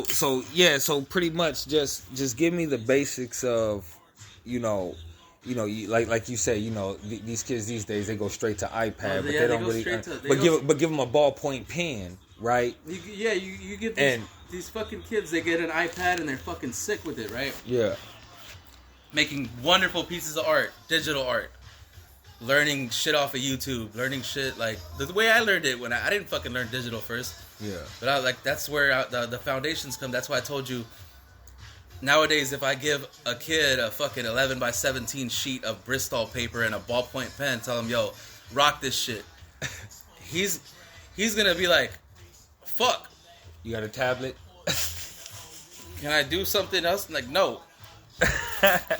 So pretty much just give me the basics of, like you say, these kids these days, they go straight to iPad, but they don't really. But give them a ballpoint pen, right? You give these fucking kids, they get an iPad and they're fucking sick with it, right? Yeah. Making wonderful pieces of art, digital art. Learning shit off of YouTube, learning shit like the way I learned it when I didn't fucking learn digital first. Yeah. But that's where the foundations come. That's why I told you. Nowadays, if I give a kid a fucking 11 by 17 sheet of Bristol paper and a ballpoint pen, tell him, yo, rock this shit. He's gonna be like, fuck. You got a tablet? Can I do something else? Like, no.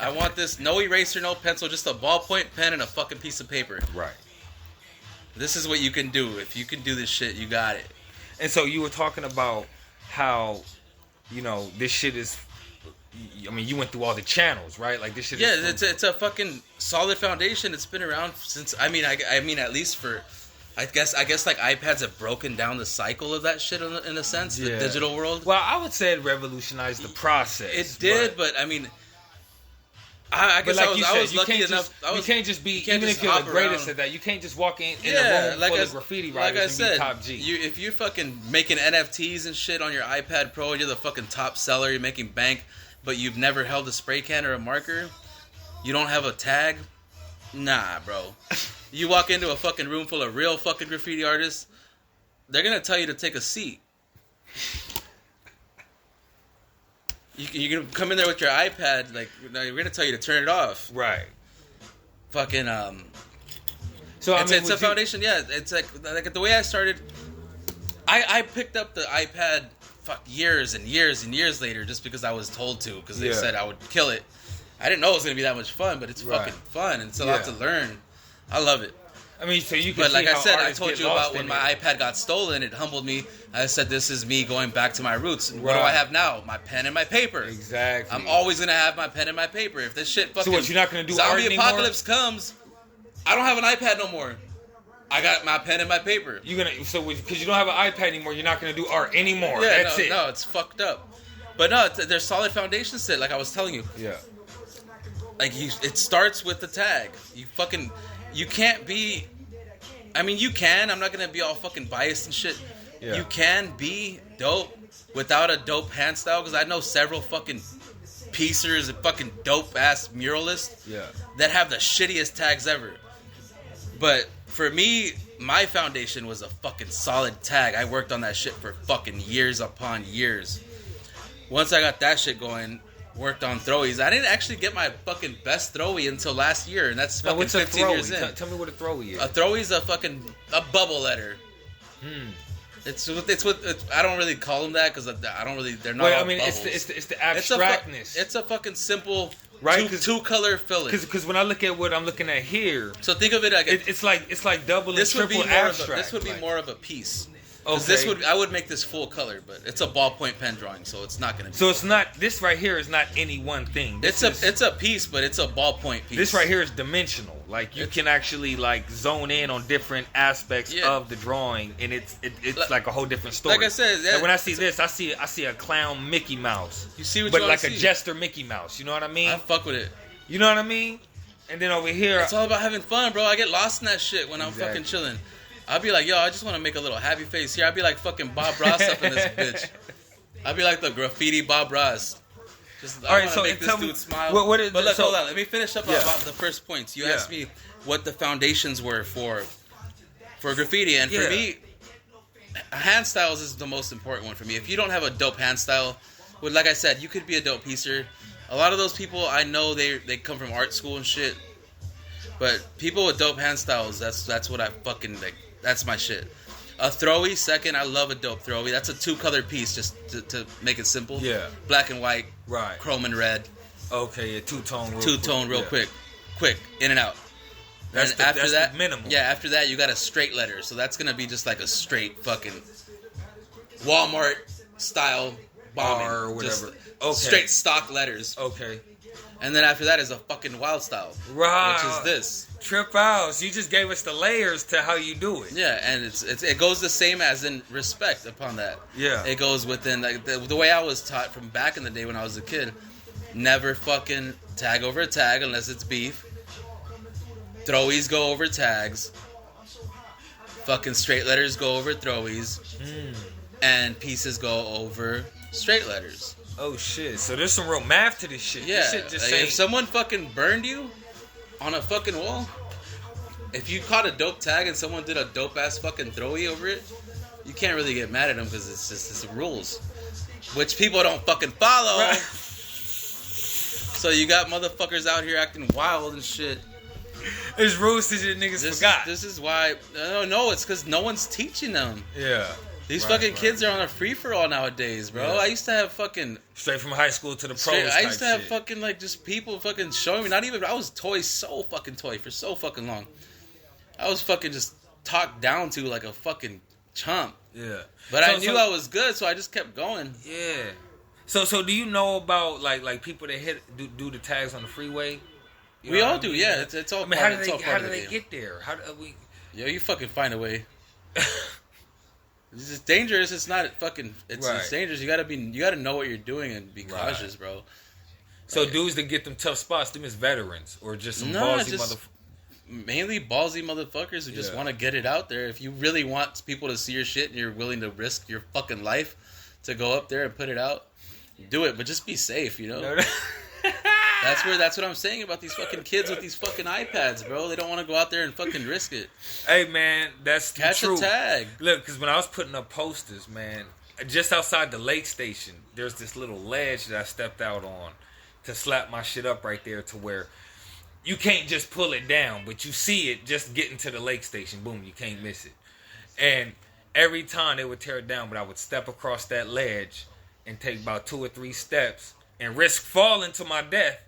I want this, no eraser, no pencil, just a ballpoint pen and a fucking piece of paper. Right. This is what you can do. If you can do this shit, you got it. And so you were talking about how, this shit is, you went through all the channels, right? Like this shit is... Yeah, it's a fucking solid foundation. It's been around since, I mean at least for, I guess like iPads have broken down the cycle of that shit in a sense, the digital world. Well, I would say it revolutionized the process. It did, but I mean... I guess I was lucky enough. You can't just be, even if you're the greatest at that, you can't just walk in a room full of graffiti writers and be top G. If you're fucking making NFTs and shit on your iPad Pro, you're the fucking top seller, you're making bank, but you've never held a spray can or a marker, you don't have a tag, nah, bro. You walk into a fucking room full of real fucking graffiti artists, they're gonna tell you to take a seat. You're going to come in there with your iPad, like, we're going to tell you to turn it off. Right. Fucking, So, it's a foundation, yeah. It's like the way I started, I picked up the iPad, years and years and years later just because I was told to, because they said I would kill it. I didn't know it was going to be that much fun, but it's fucking fun, and it's a lot to learn. I love it. So you can But like see I said, I artists told get you about lost when in my it. iPad got stolen. It humbled me. I said, this is me going back to my roots. And what do I have now? My pen and my paper. Exactly. I'm always going to have my pen and my paper. If this shit fucking... So what, you're not going to do zombie art anymore? apocalypse comes, I don't have an iPad no more. I got my pen and my paper. Because you don't have an iPad anymore, you're not going to do art anymore. Yeah, That's it. No, it's fucked up. But no, there's solid foundation set, like I was telling you. Yeah. Like, it starts with the tag. You can't be... you can. I'm not going to be all fucking biased and shit. Yeah. You can be dope without a dope hand style, because I know several fucking piecers and fucking dope-ass muralists that have the shittiest tags ever. But for me, my foundation was a fucking solid tag. I worked on that shit for fucking years upon years. Once I got that shit going, worked on throwies. I didn't actually get my fucking best throwie until last year, and that's fucking 15 years in. Tell me what a throwie is. A throwie is a bubble letter. It's I don't really call them that because I don't really. They're not. Well, bubbles. It's the abstractness. It's a fucking simple right two color filling. Because when I look at what I'm looking at here, so think of it like it's like double and triple abstract. This would be more of a piece. Okay. I would make this full color, but it's a ballpoint pen drawing, so it's not going to be. So it's not, this right here is not any one thing. It's a piece, but it's a ballpoint piece. This right here is dimensional. Like you can actually like zone in on different aspects of the drawing, and it's like a whole different story. Like I said, like when I see this, I see a clown Mickey Mouse. You see what but you like see. a jester Mickey Mouse. You know what I mean? I fuck with it. You know what I mean? And then over here, it's all about having fun, bro. I get lost in that shit when I'm fucking chilling. I'll be like, yo, I just want to make a little happy face here. I'll be like fucking Bob Ross up in this bitch. I'll be like the graffiti Bob Ross. I want to make this dude smile. Hold on. Let me finish up about the first points. You asked me what the foundations were for graffiti. And for me, hand styles is the most important one for me. If you don't have a dope hand style, like I said, you could be a dope piecer. A lot of those people, I know they come from art school and shit. But people with dope hand styles, that's what I fucking like. That's my shit. A throwy, second. I love a dope throwy. That's a 2-color piece, just to make it simple. Yeah. Black and white. Right. Chrome and red. Okay, yeah, two-tone real quick. Quick, in and out. That's the minimum. Yeah, after that, you got a straight letter. So that's going to be just like a straight fucking Walmart style bombing. Or whatever. Okay. Straight stock letters. Okay. And then after that is a fucking wild style. Right. Which is this. Trip out. So you just gave us the layers to how you do it. Yeah, and it goes the same as in respect upon that. Yeah. It goes within, like, the way I was taught from back in the day when I was a kid. Never fucking tag over a tag unless it's beef. Throwies go over tags. Fucking straight letters go over throwies. And pieces go over straight letters. Oh shit! So there's some real math to this shit. Yeah. This shit just Like, if someone fucking burned you on a fucking wall, if you caught a dope tag and someone did a dope ass fucking throwy over it, you can't really get mad at them because it's the rules, which people don't fucking follow. Right. So you got motherfuckers out here acting wild and shit. There's rules that niggas forgot. This is why. No, it's because no one's teaching them. Yeah. These fucking kids are on a free-for-all nowadays, bro. Yeah. I used to have fucking... Straight from high school to the pros. I used to have fucking, like, just people fucking showing me. Not even... I was toy for so fucking long. I was fucking just talked down to like a fucking chump. Yeah. But I knew I was good, so I just kept going. Yeah. So do you know about, like people that do the tags on the freeway? We all do, yeah. It's all part of the game. How do they get there? How do we... Yo, you fucking find a way. It's just dangerous. It's not fucking. It's dangerous. You gotta know what you're doing and be cautious, bro. So dudes that get them tough spots, them is veterans or just some ballsy motherfuckers. Mainly ballsy motherfuckers who just want to get it out there. If you really want people to see your shit and you're willing to risk your fucking life to go up there and put it out, do it. But just be safe, you know. That's what I'm saying about these fucking kids with these fucking iPads, bro. They don't want to go out there and fucking risk it. Hey, man, that's catch true. A tag. Look, because when I was putting up posters, man, just outside the lake station, there's this little ledge that I stepped out on to slap my shit up right there to where you can't just pull it down, but you see it just getting to the lake station. Boom, you can't miss it. And every time they would tear it down, but I would step across that ledge and take about 2 or 3 steps and risk falling to my death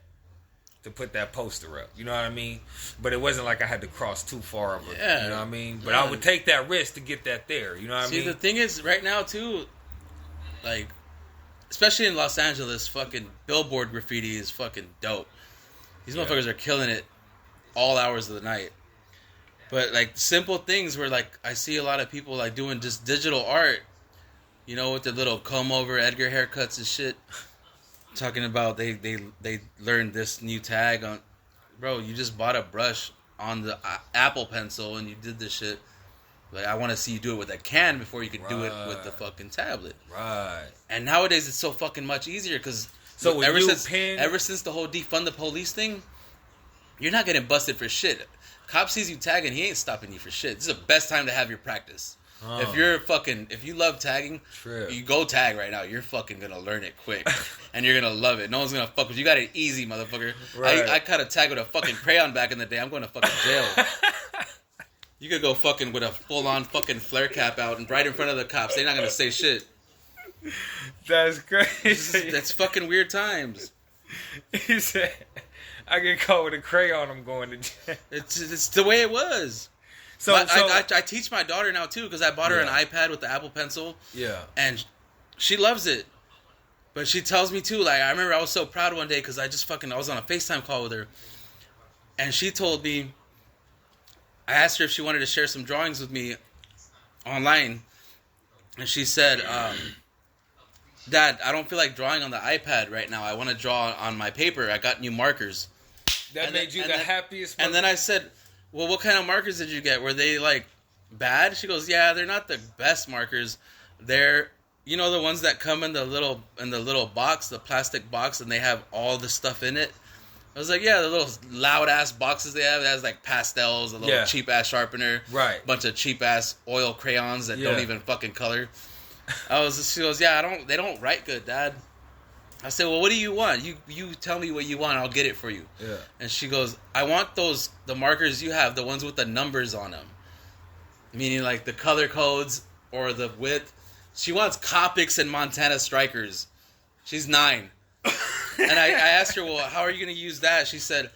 to put that poster up. You know what I mean? But it wasn't like I had to cross too far of it. Yeah. You know what I mean? But I would take that risk to get that there. You know what I mean? See, the thing is, right now, too, like, especially in Los Angeles, fucking billboard graffiti is fucking dope. These motherfuckers are killing it all hours of the night. But, like, simple things where, like, I see a lot of people, like, doing just digital art, you know, with their little comb-over Edgar haircuts and shit. Talking about they learned this new tag on, bro. You just bought a brush on the Apple Pencil and you did this shit. Like, I want to see you do it with a can before you could do it with the fucking tablet. Right. And nowadays it's so fucking much easier because ever since the whole defund the police thing, you're not getting busted for shit. Cop sees you tagging, he ain't stopping you for shit. This is the best time to have your practice. If you love tagging, you go tag right now. You're fucking gonna learn it quick, and you're gonna love it. No one's gonna fuck with you. You got it easy, motherfucker. Right. I caught a tag with a fucking crayon back in the day. I'm going to fucking jail. You could go fucking with a full-on fucking flare cap out and right in front of the cops. They're not gonna say shit. That's crazy. That's fucking weird times. He said, "I get caught with a crayon. I'm going to jail." It's the way it was. So I teach my daughter now too because I bought her an iPad with the Apple Pencil. Yeah, and she loves it. But she tells me too. Like, I remember I was so proud one day because I was on a FaceTime call with her, and she told me. I asked her if she wanted to share some drawings with me online, and she said, "Dad, I don't feel like drawing on the iPad right now. I want to draw on my paper. I got new markers." That made you the happiest. And then I said, "Well, what kind of markers did you get? Were they, like, bad?" She goes, "Yeah, they're not the best markers. They're, you know, the ones that come in the little box, the plastic box, and they have all the stuff in it." I was like, "Yeah, the little loud ass boxes they have. It has like pastels, a little cheap ass sharpener, right? A bunch of cheap ass oil crayons that don't even fucking color." She goes, "Yeah, they don't write good, Dad." I said, "Well, what do you want? You tell me what you want, I'll get it for you." Yeah. And she goes, "I want the markers you have, the ones with the numbers on them, meaning like the color codes or the width." She wants Copics and Montana Strikers. She's 9. And I asked her, "Well, how are you going to use that?" She said,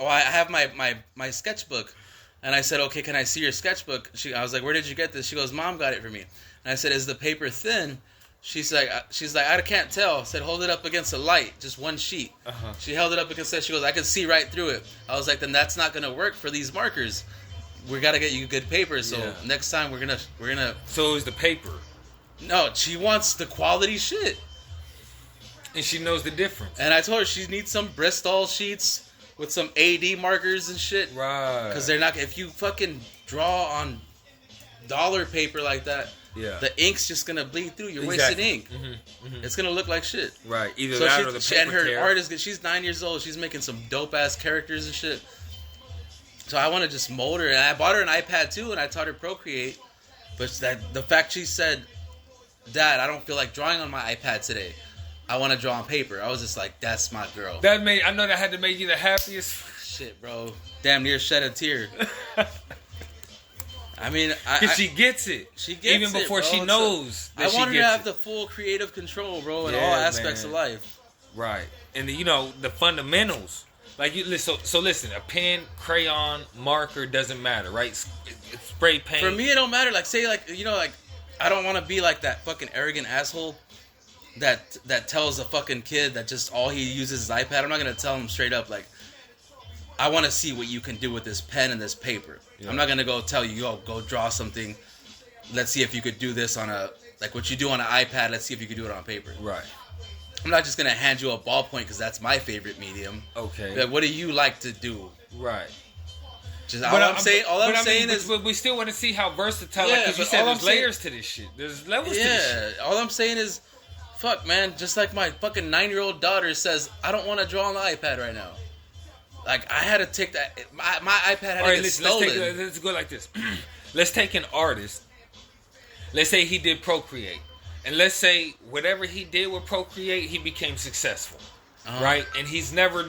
I have my sketchbook. And I said, "Okay, can I see your sketchbook?" I was like, "Where did you get this?" She goes, "Mom got it for me." And I said, "Is the paper thin?" She's like, I can't tell. I said, hold it up against the light, just one sheet. She held it up against it. She goes, I can see right through it. I was like, then that's not gonna work for these markers. We gotta get you good paper. So next time we're gonna. So it was the paper. No, she wants the quality shit, and she knows the difference. And I told her she needs some Bristol sheets with some AD markers and shit. Right. Because they're not. If you fucking draw on dollar paper like that. Yeah. The ink's just gonna bleed through. You're wasting ink. It's gonna look like shit. Right. Either that or the paper and her tear. artist, she's 9 years old. She's making some dope ass characters and shit. So I want to just mold her, and I bought her an iPad too, and I taught her Procreate. But the fact she said, "Dad, I don't feel like drawing on my iPad today. I want to draw on paper." I was just like, "That's my girl." I know that had to make you the happiest. Shit, bro. Damn near shed a tear. I mean, she gets it. She gets it, even before bro. she knows. I want her to have the full creative control, bro, in all aspects of life. Right, and the fundamentals. Like so listen. A pen, crayon, marker doesn't matter, right? It's spray paint. For me, it don't matter. Like say, I don't want to be like that fucking arrogant asshole that tells a fucking kid that just all he uses is iPad. I'm not gonna tell him straight up like, I want to see what you can do with this pen and this paper. Yeah. I'm not going to go tell you, yo, go draw something. Let's see if you could do this on what you do on an iPad. Let's see if you could do it on paper. Right. I'm not just going to hand you a ballpoint because that's my favorite medium. Okay. Like, what do you like to do? Right. All I'm saying is... But we still want to see how versatile, because you said there's layers to this shit. There's levels to this shit. Yeah, all I'm saying is, fuck, man, just like my fucking 9-year-old daughter says, I don't want to draw on the iPad right now. Like, I had to take that... My iPad had to get stolen. Let's go like this. Let's take an artist. Let's say he did Procreate. And let's say whatever he did with Procreate, he became successful. Right? And he's never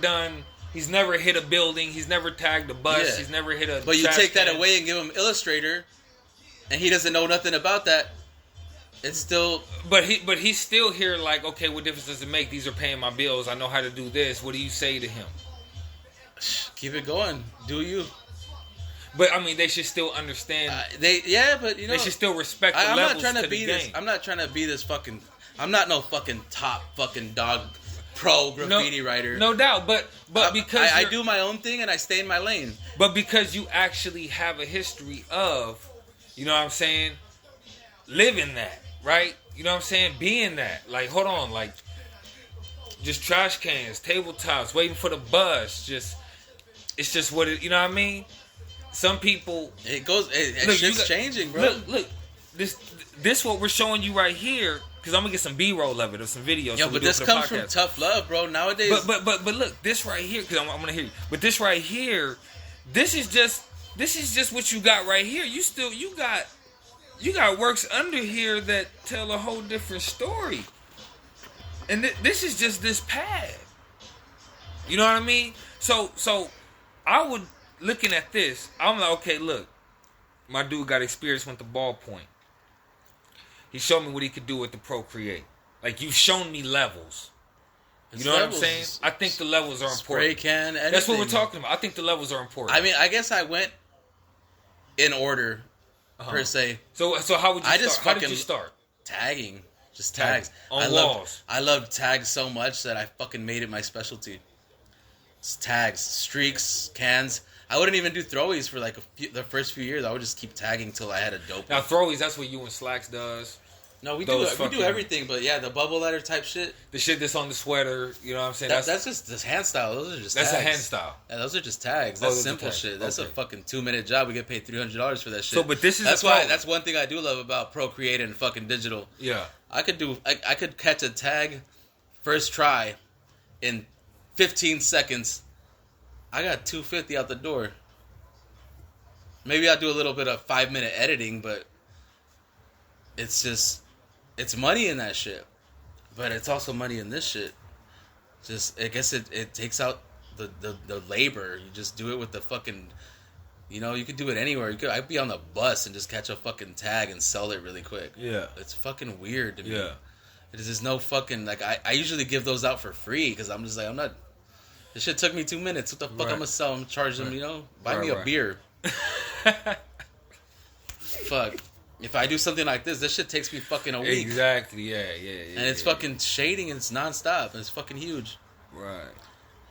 hit a building. He's never tagged a bus. Yeah. He's never hit a But you take that away and give him Illustrator, and he doesn't know nothing about that. It's still... But he's still here like, okay, what difference does it make? These are paying my bills. I know how to do this. What do you say to him? Keep it going. Do you? But I mean, they should still understand. But they should still respect the levels not trying to the be game. this. I'm not trying to be this fucking. I'm not no fucking top fucking dog pro graffiti writer. No doubt, but because I do my own thing and I stay in my lane. But because you actually have a history of, you know what I'm saying, living that, right? You know what I'm saying, being that. Like, hold on, like, just trash cans, tabletops, waiting for the bus, it's just what it, you know what I mean? Some people... Shit's changing, bro. Look. This what we're showing you right here, because I'm going to get some B-roll of it or some videos. Yo, but this comes from tough love, bro. Nowadays... But look, this right here, because I'm going to hear you. But this right here, this is just what you got right here. You got works under here that tell a whole different story. And this is just this pad. You know what I mean? So I would, looking at this, I'm like, okay, look, my dude got experience with the ballpoint. He showed me what he could do with the Procreate. Like, you've shown me levels. You know what I'm saying? I think the levels are important. Spray can, anything. That's what we're talking about. I think the levels are important. I mean, I guess I went in order, per se. So how would you start? How did you start? Tagging. Just tags. On walls. I love tags so much that I fucking made it my specialty. It's tags, streaks, cans. I wouldn't even do throwies for the first few years. I would just keep tagging till I had a dope. Now throwies, that's what you and Slacks does. No, we do everything, but yeah, the bubble letter type shit. The shit that's on the sweater, you know what I'm saying? That's just hand style. Those are just tags. That's a hand style. Yeah, those are just tags. That's simple shit. That's a fucking 2-minute job. We get paid $300 for that shit. So, but this is that's one thing I do love about Procreate and fucking digital. Yeah. I could catch a tag first try in 15 seconds. I got $250 out the door. Maybe I'll do a little bit of 5-minute editing, but it's money in that shit. But it's also money in this shit. I guess it takes out the labor. You just do it with the fucking, you could do it anywhere. I'd be on the bus and just catch a fucking tag and sell it really quick. Yeah. It's fucking weird to me. Yeah. There's no fucking, I usually give those out for free because I'm just like, I'm not, this shit took me 2 minutes. What the fuck I'm going to sell them, charge them, buy me a beer. Fuck. if I do something like this shit takes me fucking a week. Exactly, yeah. And it's fucking shading and it's nonstop. And it's fucking huge. Right.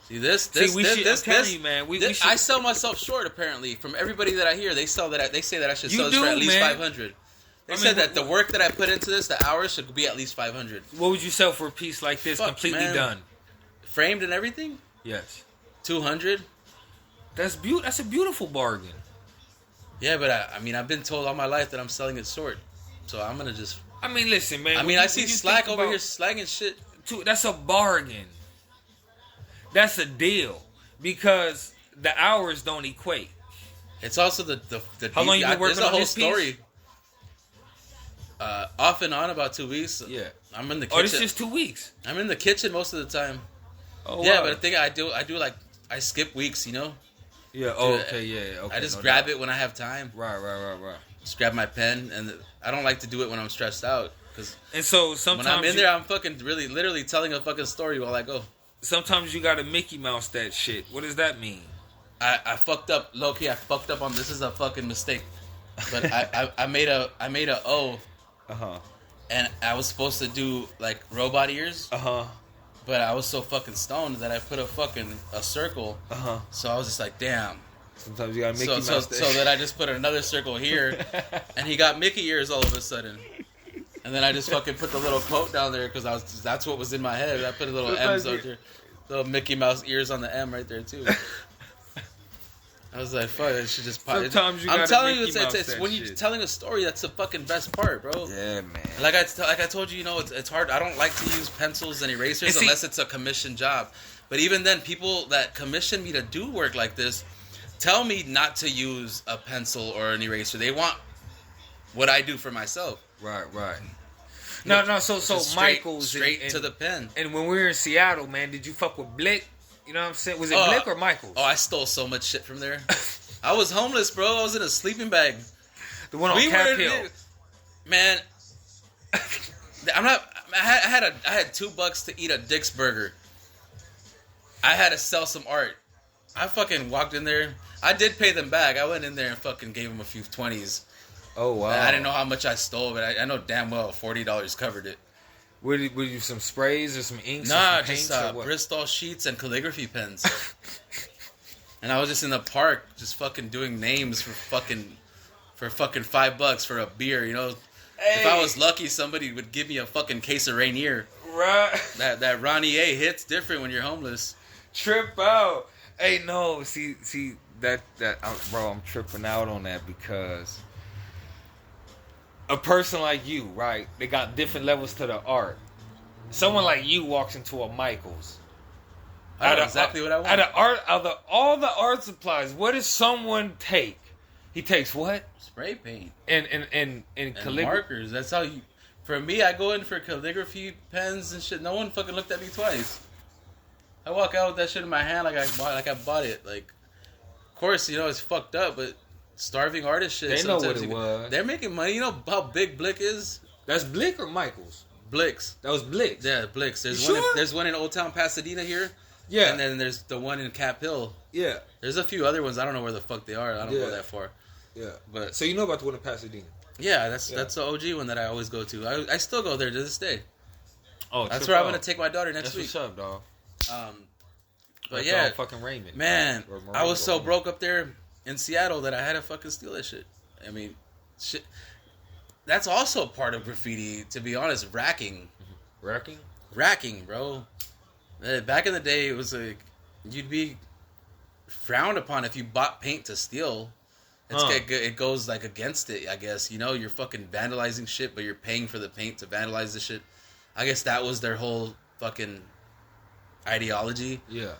See this, you, man. We should. I sell myself short. Apparently, from everybody that I hear, they say that I should sell this for at least 500. They said that the work that I put into this, the hours should be at least 500. What would you sell for a piece like this, completely done, framed and everything? Yes. 200. That's a beautiful bargain. Yeah, but I've been told all my life that I'm selling it short, so I'm gonna just. I mean, listen, man. I see Slack over here slagging shit. That's a bargain. That's a deal because the hours don't equate. It's also the how long you been working on this story. Piece? Off and on about 2 weeks. Yeah, I'm in the kitchen. Oh, it's just 2 weeks. I'm in the kitchen most of the time. Oh, yeah, wow. but the thing I do like I skip weeks, you know. Yeah. Oh, okay. Yeah. Okay. I just grab it when I have time. Right. Just grab my pen, and I don't like to do it when I'm stressed out. And so sometimes when I'm in there, I'm fucking literally telling a fucking story while I go. Sometimes you gotta Mickey Mouse that shit. What does that mean? I fucked up, low key. I fucked up on this. Is a fucking mistake. But I made a O. And I was supposed to do like robot ears. But I was so fucking stoned that I put a circle. So I was just like, damn. Sometimes you gotta Mickey Mouse that. So that I just put another circle here, and he got Mickey ears all of a sudden. And then I just fucking put the little quote down there because that's what was in my head. I put a little M's out there, little Mickey Mouse ears on the M right there too. I was like, fuck, it should just pop. Sometimes you I'm telling you, it's when you're telling a story, that's the fucking best part, bro. Yeah, man. Like I told you, it's hard. I don't like to use pencils and erasers unless it's a commission job. But even then, people that commission me to do work like this tell me not to use a pencil or an eraser. They want what I do for myself. Right. No. So Michael's straight to the pen. And when we were in Seattle, man, did you fuck with Blick? You know what I'm saying? Was it Blick or Michael's? Oh, I stole so much shit from there. I was homeless, bro. I was in a sleeping bag. The one on Cap Hill. Man, I had $2 to eat a Dick's burger. I had to sell some art. I fucking walked in there. I did pay them back. I went in there and fucking gave them a few 20s. Oh, wow. I didn't know how much I stole, but I know damn well $40 covered it. Were you some sprays or some inks? Nah, just Bristol sheets and calligraphy pens. And I was just in the park, just fucking doing names for fucking $5 for a beer, you know. Hey. If I was lucky, somebody would give me a fucking case of Rainier. Right. That Ronnie A hits different when you're homeless. Trip out. Hey, no, see that bro, I'm tripping out on that because a person like you, right? They got different levels to the art. Someone like you walks into a Michael's. I know exactly what I want. Out of all the art supplies, what does someone take? He takes what? Spray paint and calligraphy markers. That's how you. For me, I go in for calligraphy pens and shit. No one fucking looked at me twice. I walk out with that shit in my hand like I bought it. Like, of course, you know it's fucked up, but starving artist shit. They know what it was. They're making money. You know how big Blick is? That's Blick or Michael's? Blick's. That was Blick's. Yeah, Blick's. There's one in Old Town Pasadena here. Yeah. And then there's the one in Cap Hill. Yeah. There's a few other ones. I don't know where the fuck they are. I don't go that far. Yeah. But so you know about the one in Pasadena? Yeah, that's the OG one that I always go to. I still go there to this day. Oh, that's where I'm gonna take my daughter next week. What's up, dog? But yeah, fucking Raymond. Man, I was so broke up there in Seattle that I had to fucking steal that shit. I mean, shit. That's also part of graffiti, to be honest. Racking, bro. Back in the day, it was like you'd be frowned upon if you bought paint to steal. It goes like against it, I guess. You know, you're fucking vandalizing shit, but you're paying for the paint to vandalize the shit. I guess that was their whole fucking ideology. Yeah.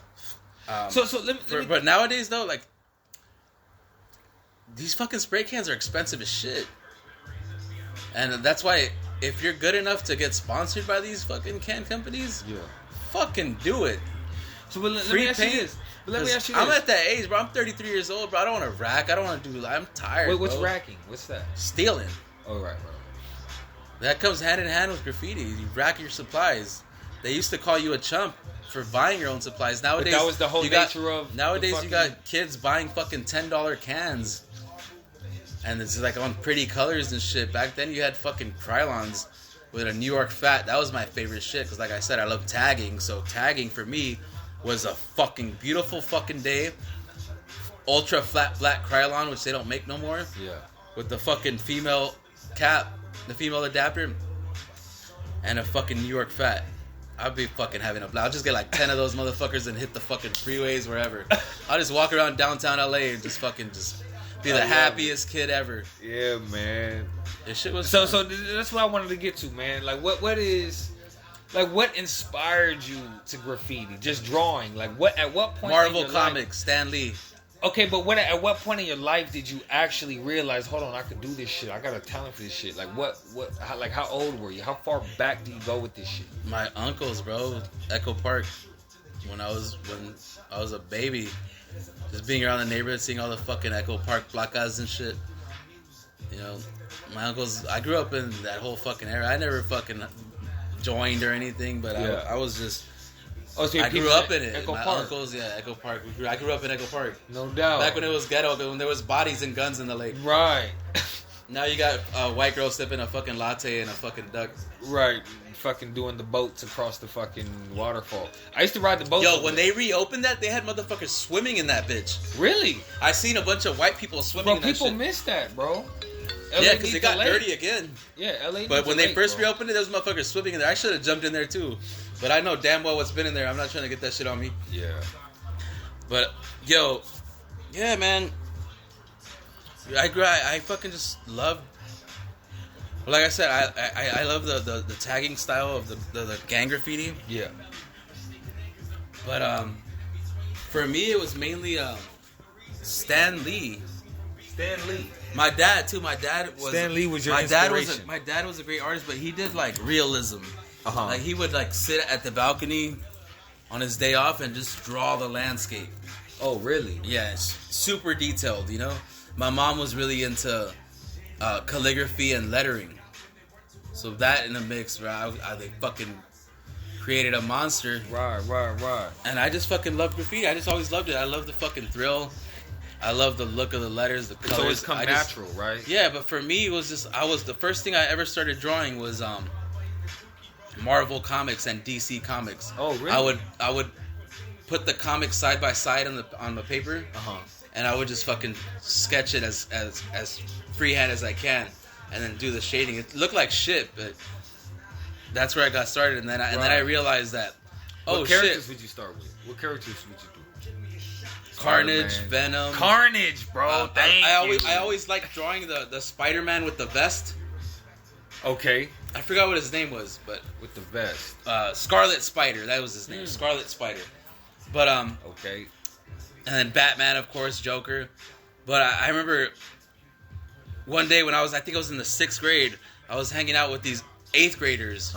But nowadays though, like these fucking spray cans are expensive as shit, and that's why if you're good enough to get sponsored by these fucking can companies, fucking do it. So let me ask you this. I'm at that age, bro. I'm 33 years old, bro. I don't want to rack. I don't want to do. I'm tired. Wait, what's bro. racking? What's that? Stealing. Oh, right. That comes hand in hand with graffiti. You rack your supplies. They used to call you a chump for buying your own supplies. Nowadays, but that was the whole nature of. Nowadays, you got kids buying fucking $10 cans And it's like on pretty colors and shit. Back then you had fucking Krylons with a New York fat. That was my favorite shit. Because like I said, I love tagging. So tagging for me was a fucking beautiful fucking day. Ultra flat black Krylon, which they don't make no more. Yeah. With the fucking female cap, the female adapter, and a fucking New York fat. I'd be fucking having a blast. I'll just get like 10 of those motherfuckers and hit the fucking freeways wherever. I'll just walk around downtown LA and just fucking just be the happiest kid ever. Yeah, man. This shit was so that's what I wanted to get to, man. Like what inspired you to graffiti? Just drawing. Like at what point Marvel Comics, Stan Lee. Okay, but at what point in your life did you actually realize, hold on, I can do this shit. I got a talent for this shit. Like how old were you? How far back do you go with this shit? My uncles, bro, Echo Park. When I was a baby, just being around the neighborhood, seeing all the fucking Echo Park placas and shit. You know, my uncles. I grew up in that whole fucking era. I never fucking joined or anything, but I was just. Oh, so I grew up in it. Echo My Park. uncles, Echo Park. I grew up in Echo Park. No doubt. Back when it was ghetto, when there was bodies and guns in the lake. Right. Now you got a white girl sipping a fucking latte and a fucking duck. Right. Fucking doing the boats across the fucking waterfall. I used to ride the boat. Yo, when they reopened that, they had motherfuckers swimming in that bitch. Really? I seen a bunch of white people swimming in that shit. Bro, people miss that, bro. Yeah, because it got dirty again. Yeah, LA. But when they first reopened it, there was motherfuckers swimming in there. I should have jumped in there too. But I know damn well what's been in there. I'm not trying to get that shit on me. Yeah. But, yo, yeah, man. I fucking just love. Like I said, I love the tagging style of the gang graffiti. Yeah. But for me, it was mainly Stan Lee. Stan Lee. My dad too. My dad was Stan Lee was your inspiration. My dad was a great artist, but he did like realism. Uh-huh. Like he would like sit at the balcony on his day off and just draw the landscape. Oh, really? Yeah, it's super detailed. You know, my mom was really into calligraphy and lettering, so that in the mix, bro, I fucking created a monster. Right. And I just fucking love graffiti. I just always loved it. I love the fucking thrill. I love the look of the letters, the colors. So it's come natural, right? Yeah, but for me, it was just the first thing I ever started drawing was Marvel Comics and DC Comics. Oh, really? I would put the comics side by side on the paper, and I would just fucking sketch it as freehand as I can, and then do the shading. It looked like shit, but that's where I got started. And then I realized that. What characters would you start with? What characters would you do? Carnage, Spider-Man. Venom. Carnage, bro. I always liked drawing the Spider-Man with the vest. Okay. I forgot what his name was, but With the vest. Scarlet Spider. That was his name. Scarlet Spider. But Okay. and then Batman, of course, Joker. But I remember one day when I think I was in the 6th grade, I was hanging out with these 8th graders,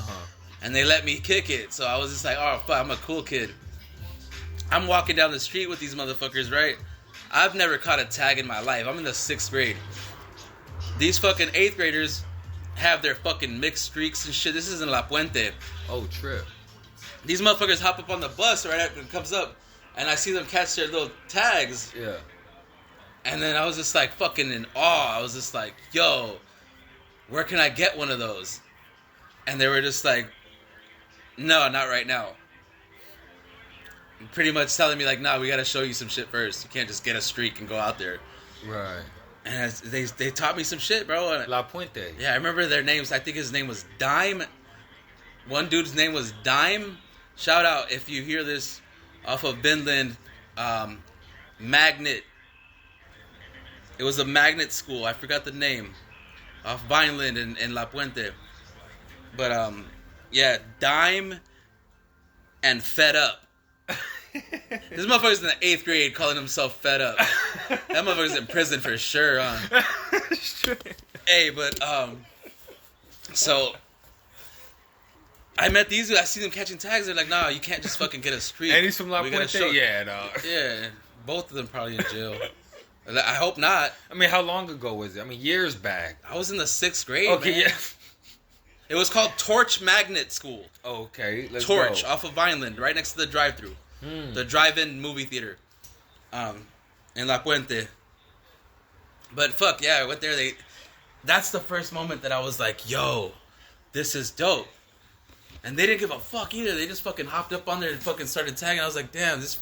and they let me kick it. So I was just like, oh fuck, I'm a cool kid. I'm walking down the street with these motherfuckers, right? I've never caught a tag in my life. I'm in the 6th grade. These fucking 8th graders have their fucking mixed streaks and shit. This is in La Puente. Oh, trip. These motherfuckers hop up on the bus right after it comes up, and I see them catch their little tags. Yeah. And then I was just like fucking in awe. I was just like, yo, where can I get one of those? And they were just like, no, not right now. Pretty much telling me like, nah, we gotta show you some shit first. You can't just get a streak and go out there. Right. And they taught me some shit, bro. La Puente. Yeah, I remember their names. I think his name was Dime. One dude's name was Dime. Shout out if you hear this off of Binland. Magnet. It was a magnet school. I forgot the name. Off Vineland in La Puente. But, yeah, Dime and Fed Up. This motherfucker's in the 8th grade calling himself Fed Up. That motherfucker's in prison for sure, huh? Hey, but, so, I met these dudes. I see them catching tags. They're like, nah, you can't just fucking get a streak. And he's from La Puente? Yeah, no. Yeah, both of them probably in jail. I hope not. I mean, how long ago was it? I mean, years back. I was in the 6th grade, Okay, man. yeah. It was called Torch Magnet School. Okay, let's Torch, go. off of Vineland, right next to the drive-thru. The drive-in movie theater. In La Puente. But fuck yeah, I went there. That's the first moment that I was like, yo, this is dope. And they didn't give a fuck either. They just fucking hopped up on there and fucking started tagging. I was like, damn, this.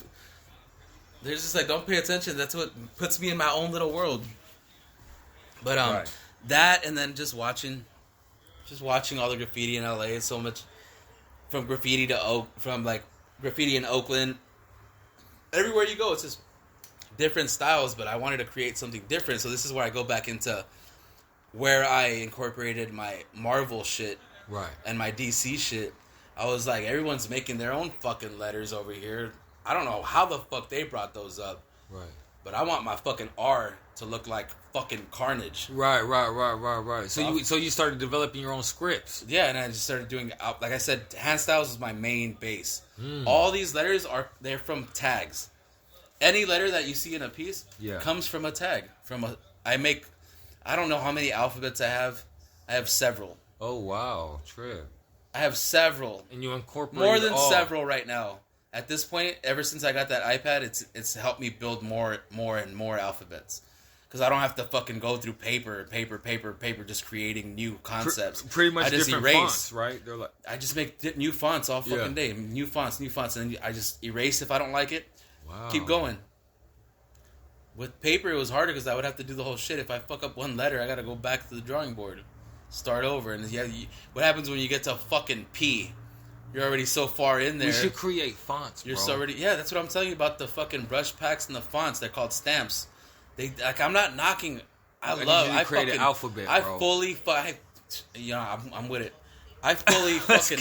They're just like, don't pay attention. That's what puts me in my own little world. But Right. that and then just watching all the graffiti in LA is so much. From graffiti graffiti in Oakland. Everywhere you go, it's just different styles. But I wanted to create something different, so this is where I go back into where I incorporated my Marvel shit. Right. And my DC shit. I was like, everyone's making their own fucking letters over here. I don't know how the fuck they brought those up. Right. But I want my fucking R to look like fucking Carnage. Right. So you started developing your own scripts. Yeah, and I just started doing, like I said, hand styles is my main base. All these letters they're from tags. Any letter that you see in a piece comes from a tag. I don't know how many alphabets I have. I have several. Oh wow, trip. I have several. And you incorporate more than several right now. At this point, ever since I got that iPad, it's helped me build more and more alphabets. Because I don't have to fucking go through paper, just creating new concepts. Pretty much I just different fonts, right? They're like, I just make new fonts all fucking day. New fonts, and I just erase if I don't like it. Wow. Keep going. With paper, it was harder because I would have to do the whole shit. If I fuck up one letter, I gotta go back to the drawing board. Start over. And what happens when you get to fucking P? You're already so far in there. We should create fonts, bro. You're so already... Yeah, that's what I'm telling you about the fucking brush packs and the fonts. They're called stamps. I'm not knocking... I create an alphabet, bro. I fully... I'm with it. I fully fucking...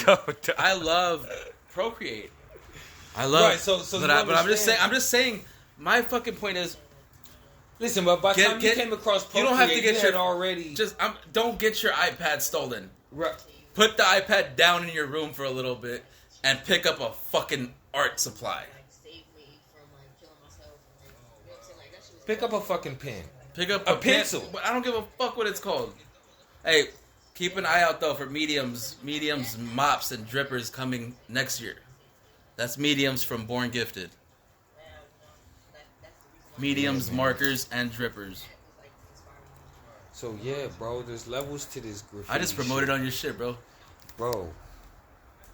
I love Procreate. I love... Right, so but I'm just saying... My fucking point is... Listen, but by the time you came across Procreate, you don't have to get your... already... Don't get your iPad stolen. Right. Put the iPad down in your room for a little bit and pick up a fucking art supply. Pick up a fucking pen. Pick up a pencil. I don't give a fuck what it's called. Hey, keep an eye out though for mediums, mops, and drippers coming next year. That's mediums from Born Gifted. Mediums, markers, and drippers. So yeah, bro, there's levels to this graffiti. I just promoted on your shit, bro. Bro,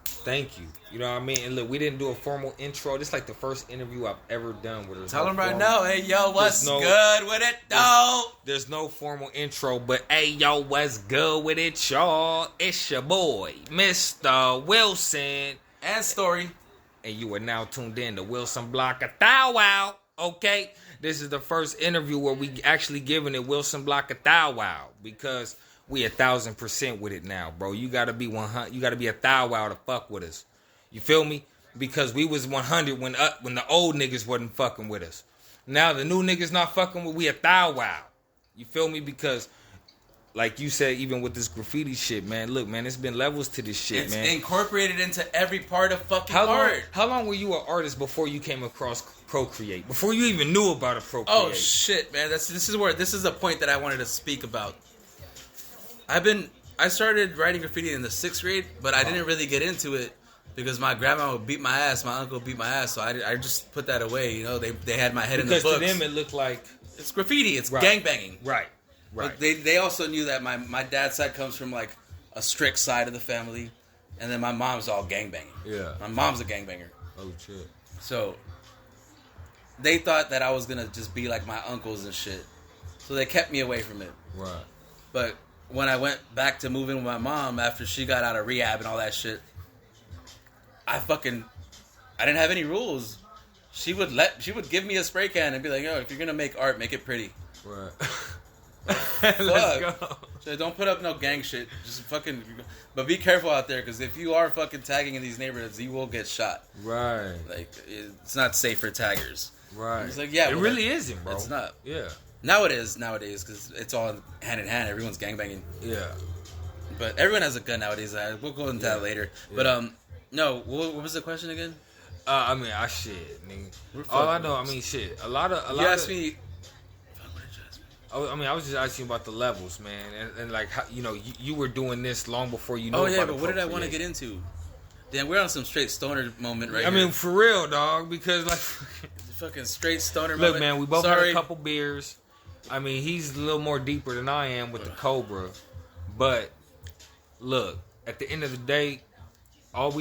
thank you. You know what I mean? And look, we didn't do a formal intro. This is like the first interview I've ever done with her. Tell them right now, hey yo, what's good with it, though? There's no formal intro, but hey yo, what's good with it, y'all? It's your boy, Mistah Wilson. And Story. And you are now tuned in to WilsonBlock100. Okay? This is the first interview where we actually giving it WilsonBlock100 because we 1,000% with it now, bro. You gotta be 100. You gotta be 1,000 to fuck with us. You feel me? Because we was 100 when the old niggas wasn't fucking with us. Now the new niggas not fucking with. We 1,000. You feel me? Because like you said, even with this graffiti shit, man. Look, man, it's been levels to this shit, man. It's incorporated into every part of fucking art. How long were you an artist before you came across Procreate? Before you even knew about a Procreate? Oh shit, man. This is a point that I wanted to speak about. I started writing graffiti in the 6th grade, but I didn't really get into it because my grandma would beat my ass, my uncle would beat my ass, so I just put that away. You know, they had my head in the books. Because to them it looked like it's graffiti. It's gangbanging. Right. But they also knew that my dad's side comes from like a strict side of the family, and then my mom's all gangbanging. Yeah. My mom's a gangbanger. Oh shit. So they thought that I was gonna just be like my uncles and shit. So they kept me away from it. Right. But when I went back to moving with my mom after she got out of rehab and all that shit, I didn't have any rules. She would give me a spray can and be like, yo, if you're gonna make art, make it pretty. Right. Let's go. So don't put up no gang shit. Just fucking. But be careful out there, because if you are fucking tagging in these neighborhoods, you will get shot. Right. Like, it's not safe for taggers. Right. It's like, yeah, it really isn't, bro. It's not. Yeah. Now it is nowadays, because it's all hand in hand. Everyone's gangbanging. Yeah. But everyone has a gun nowadays. We'll go into that later. Yeah. But no. What was the question again? I mean, shit, nigga. All I know, I mean, shit. A lot. You asked me. I mean, I was just asking about the levels, man, and like how, you were doing this long before you knew. Oh yeah, but what did I want to get into? Damn, we're on some straight stoner moment right here. I mean, for real, dog, because like fucking straight stoner moment. Look, man, we both had a couple beers. I mean, he's a little more deeper than I am with the Cobra. But look, at the end of the day, all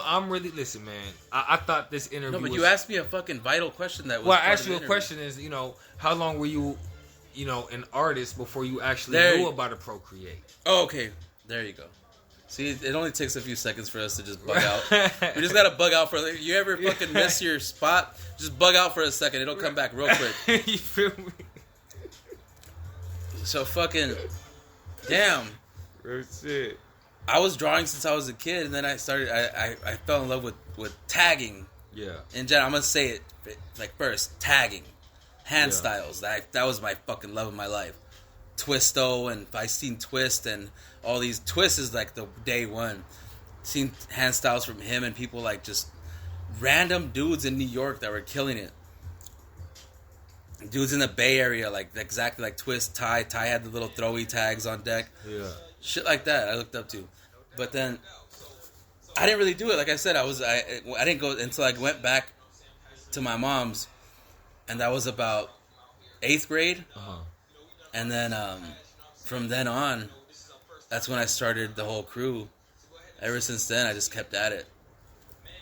I'm really, listen, man. I thought this interview. No, but you asked me a fucking vital question that was. Well, I asked you a question is, how long were you, an artist before you actually knew about a Procreate? Oh, okay. There you go. See, it only takes a few seconds for us to just bug out. We just gotta bug out for. You ever fucking miss your spot? Just bug out for a second. It'll come back real quick. You feel me? So fucking, damn. That's it. I was drawing since I was a kid, and then I started. I fell in love with tagging. Yeah. In general, I'm gonna say it like first. Tagging, hand styles. That was my fucking love of my life. Twisto, and I seen Twist and all these. Twist is like the day one. Seen hand styles from him and people like just random dudes in New York that were killing it. Dudes in the Bay Area, like exactly like Twist, Ty. Ty had the little throwy tags on deck. Yeah. Shit like that I looked up to. But then I didn't really do it. Like I said, I didn't go until I went back to my mom's, and that was about 8th grade. Uh-huh. And then from then on, that's when I started the whole crew. Ever since then, I just kept at it.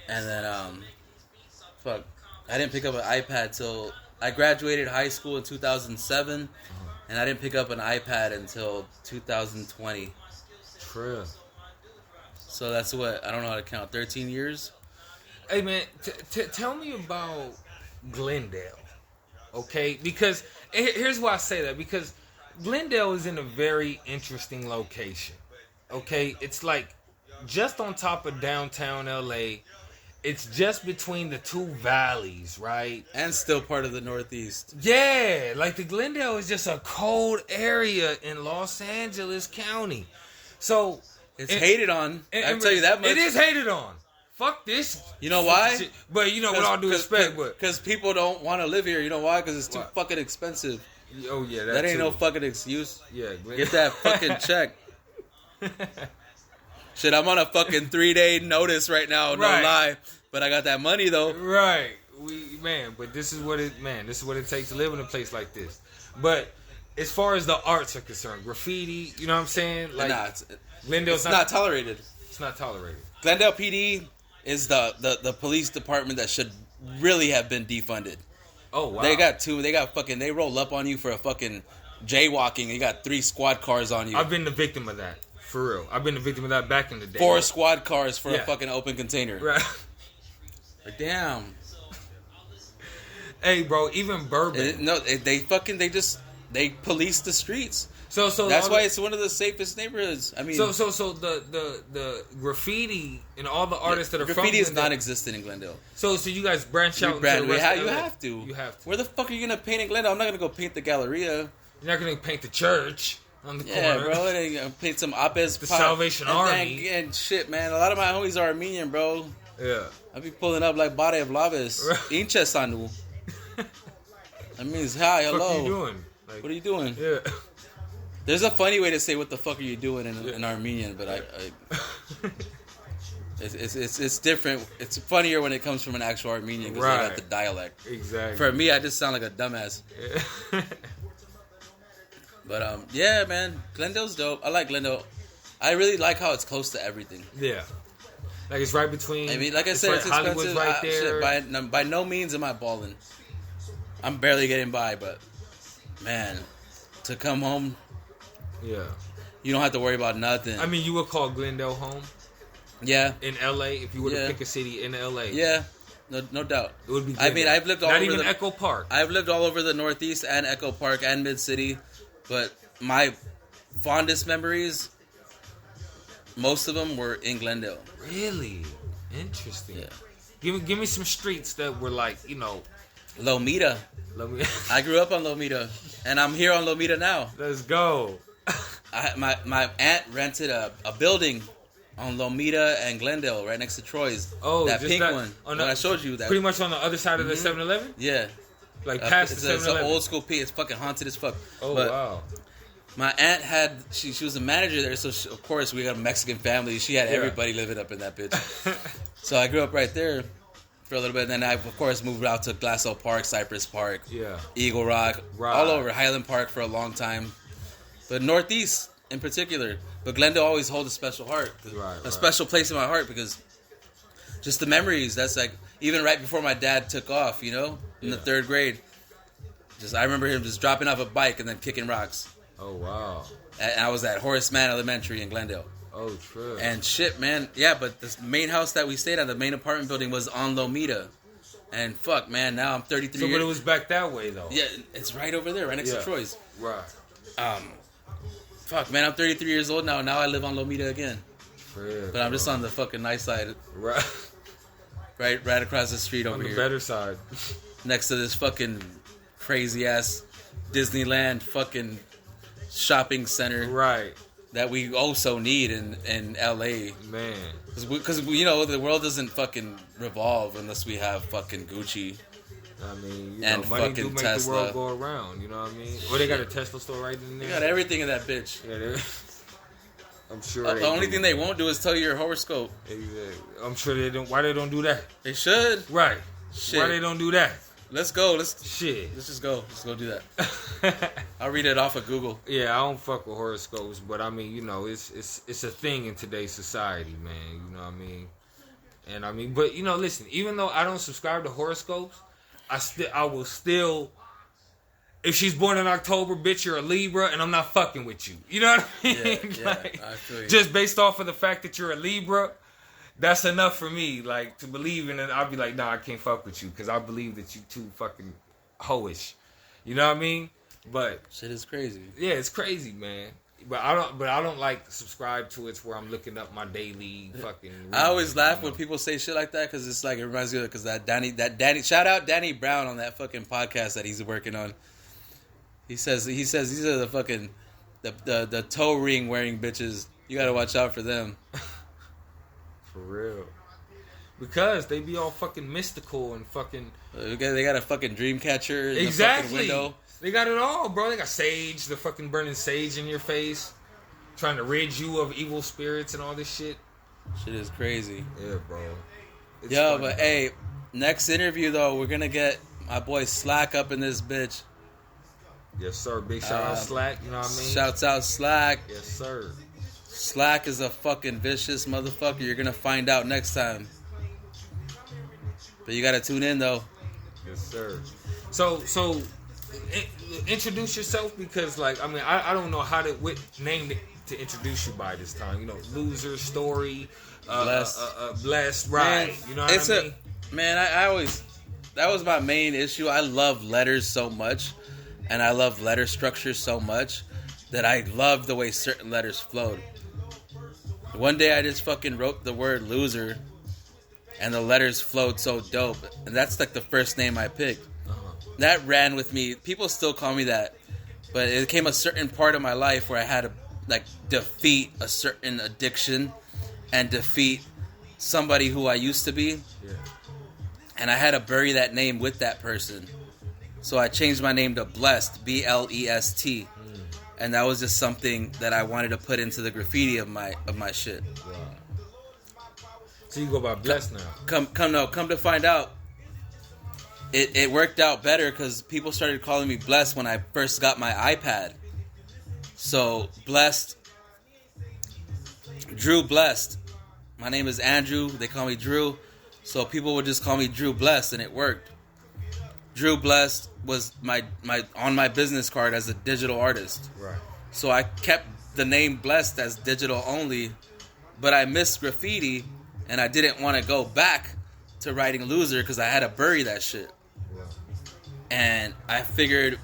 And then, I didn't pick up an iPad till I graduated high school in 2007, and I didn't pick up an iPad until 2020. True. So that's what, I don't know how to count, 13 years? Hey, man, tell me about Glendale, okay? Because here's why I say that. Because Glendale is in a very interesting location, okay? It's like just on top of downtown LA. It's just between the two valleys, right? And still part of the Northeast. Yeah, like the Glendale is just a cold area in Los Angeles County. So it's hated on. I'll tell you that much. It is hated on. Fuck this. You know why? Shit. But with all due respect, because people don't want to live here. You know why? Because it's too fucking expensive. Oh yeah, that ain't no fucking excuse. Yeah, get that fucking check. Shit, I'm on a fucking 3-day notice right now. No lie, but I got that money though. Right, but this is what it takes to live in a place like this. But as far as the arts are concerned, graffiti, you know what I'm saying? Like, Glendale's not tolerated. It's not tolerated. Glendale PD is the police department that should really have been defunded. Oh wow. They roll up on you for a fucking jaywalking. They got 3 squad cars on you. I've been the victim of that. For real. I've been the victim of that back in the day. 4 squad cars for a fucking open container. Right. Damn. Hey, bro, even Bourbon. They police the streets. So that's why it's one of the safest neighborhoods. I mean, so the graffiti and all the artists that are graffiti is non-existent in Glendale. So you guys branch out. You have to. You have to. Where the fuck are you gonna paint in Glendale? I'm not gonna go paint the Galleria. You're not gonna paint the church on the corner. Yeah, bro. They paint some Apes. The Salvation Army and shit, man. A lot of my homies are Armenian, bro. Yeah. I be pulling up like Bare Vlaves. Inche Sanu. That means hi, hello. What are you doing? Like, what are you doing? Yeah. There's a funny way to say "What the fuck are you doing" in Armenian, but it's different. It's funnier when it comes from an actual Armenian because they got the dialect. Exactly. For me, I just sound like a dumbass. Yeah. But yeah, man, Glendale's dope. I like Glendale. I really like how it's close to everything. Yeah. Like it's right between. I mean, like I said, it's expensive. Right there. Shit, by no means am I balling. I'm barely getting by, but man, to come home. Yeah. You don't have to worry about nothing. I mean, you would call Glendale home? Yeah. In LA, if you were to pick a city in LA. Yeah. No doubt. It would be Glendale. I mean, I've lived all Not over even Echo Park. I've lived all over the Northeast and Echo Park and Mid-City, but my fondest memories, most of them were in Glendale. Really? Interesting. Yeah. Give me some streets that were like, Lomita. I grew up on Lomita, and I'm here on Lomita now. Let's go. My aunt rented a building on Lomita and Glendale right next to Troy's. Oh, that pink one. When I showed you that. Pretty much on the other side of the 7-Eleven? Yeah. Like past the 7-Eleven? It's an old school P. It's fucking haunted as fuck. Oh, wow. My aunt she was a manager there, so of course we got a Mexican family. She had everybody living up in that bitch. So I grew up right there. for a little bit. And then I, of course, moved out to Glassell Park, Cypress Park, Eagle Rock, right. all over Highland Park for a long time. But Northeast in particular. But Glendale always holds a special heart. A special place in my heart because just the memories. That's like, even right before my dad took off, you know, in the 3rd grade. I remember him just dropping off a bike and then kicking rocks. Oh, wow. And I was at Horace Mann Elementary in Glendale. Oh, true. And shit, man. Yeah, but the main house that we stayed at, the main apartment building, was on Lomita. And fuck, man, now I'm 33 years. But it was back that way, though. Yeah, it's right over there, right next to Troy's. Right. Fuck, man, I'm 33 years old now. Now I live on Lomita again. But I'm just on the fucking nice side. Right. Right across the street over here. On the better side. Next to this fucking crazy-ass Disneyland fucking shopping center. Right. That we also need in L.A. Man. Because, you know, the world doesn't fucking revolve unless we have fucking Gucci. I mean, you and know, money fucking do make Tesla. the world go around, you know what I mean? Well, they got a Tesla store right in there. They got everything in that bitch. Yeah, I'm sure The only thing they won't do is tell you your horoscope. Exactly. I'm sure they don't. Why they don't do that? They should. Right. Shit. Why they don't do that? Let's go. Let's just go. Let's go do that. I'll read it off of Google. Yeah, I don't fuck with horoscopes, but I mean, you know, it's a thing in today's society, man. You know what I mean? And I mean, but you know, listen, even though I don't subscribe to horoscopes, I will still. If she's born in October, bitch, you're a Libra, and I'm not fucking with you. You know what I mean? Yeah, like, I feel you. Just based off of the fact that you're a Libra, that's enough for me. Like, to believe in it, I'll be like, nah, I can't fuck with you, because I believe that you too fucking hoish. You know what I mean? But shit is crazy. Yeah, it's crazy, man. But I don't like subscribe to it where I'm looking up my daily fucking. I always laugh when people say shit like that because it's like it reminds me of because that Danny shout out Danny Brown on that fucking podcast that he's working on. He says these are the fucking the toe ring wearing bitches. You gotta watch out for them. For real. Because they be all fucking mystical and fucking. They got a fucking dream catcher in exactly. the fucking window. They got it all, bro. They got sage. They're fucking burning sage in your face, trying to rid you of evil spirits and all this shit. Shit is crazy. Yeah, bro. Yo, but hey, next interview though, we're gonna get my boy Slack up in this bitch. Yes, sir. Big shout out Slack. You know what I mean? Shouts out Slack. Yes, sir. Slack is a fucking vicious motherfucker. You're gonna find out next time. But you gotta tune in though. Yes, sir. So introduce yourself because, like, I mean, I don't know what name to introduce you by this time. You know, loser, story, blessed, right? Man, you know what I mean? Man, I always that was my main issue. I love letters so much, and I love letter structure so much that I love the way certain letters flowed. One day I just fucking wrote the word loser, and the letters flowed so dope, and that's like the first name I picked. That ran with me. People still call me that, but it came a certain part of my life where I had to like defeat a certain addiction and defeat somebody who I used to be. Yeah. And I had to bury that name with that person. So I changed my name to Blessed, Blest. And that was just something that I wanted to put into the graffiti of my shit. Wow. So you go by Blessed now. Come to find out, it worked out better because people started calling me Blessed when I first got my iPad. So Blessed, Drew Blessed. My name is Andrew. They call me Drew. So people would just call me Drew Blessed, and it worked. Drew Blessed was my on my business card as a digital artist. Right. So I kept the name Blessed as digital only, but I missed graffiti, and I didn't want to go back to writing loser because I had to bury that shit. Right. And I figured,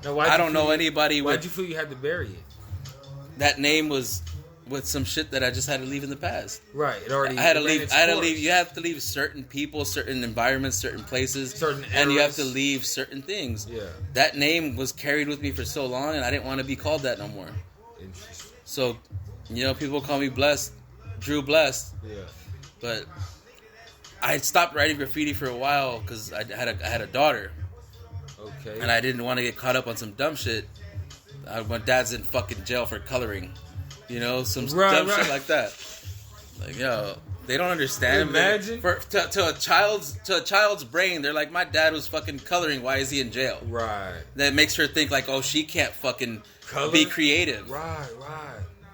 now, I don't know anybody. Why'd you feel you had to bury it? That name was with some shit that I just had to leave in the past. Right. It already. I had to leave. You have to leave certain people, certain environments, certain places, certain eras. And you have to leave certain things. Yeah. That name was carried with me for so long, and I didn't want to be called that no more. Interesting. So, people call me Blessed, Drew Blessed. Yeah. But I stopped writing graffiti for a while because I had a daughter. Okay. And I didn't want to get caught up on some dumb shit. My dad's in fucking jail for coloring. Some dumb shit like that. Like, They don't understand. Imagine to a child's brain, they're like, my dad was fucking coloring. Why is he in jail? Right. That makes her think like, oh, she can't fucking be creative. Right.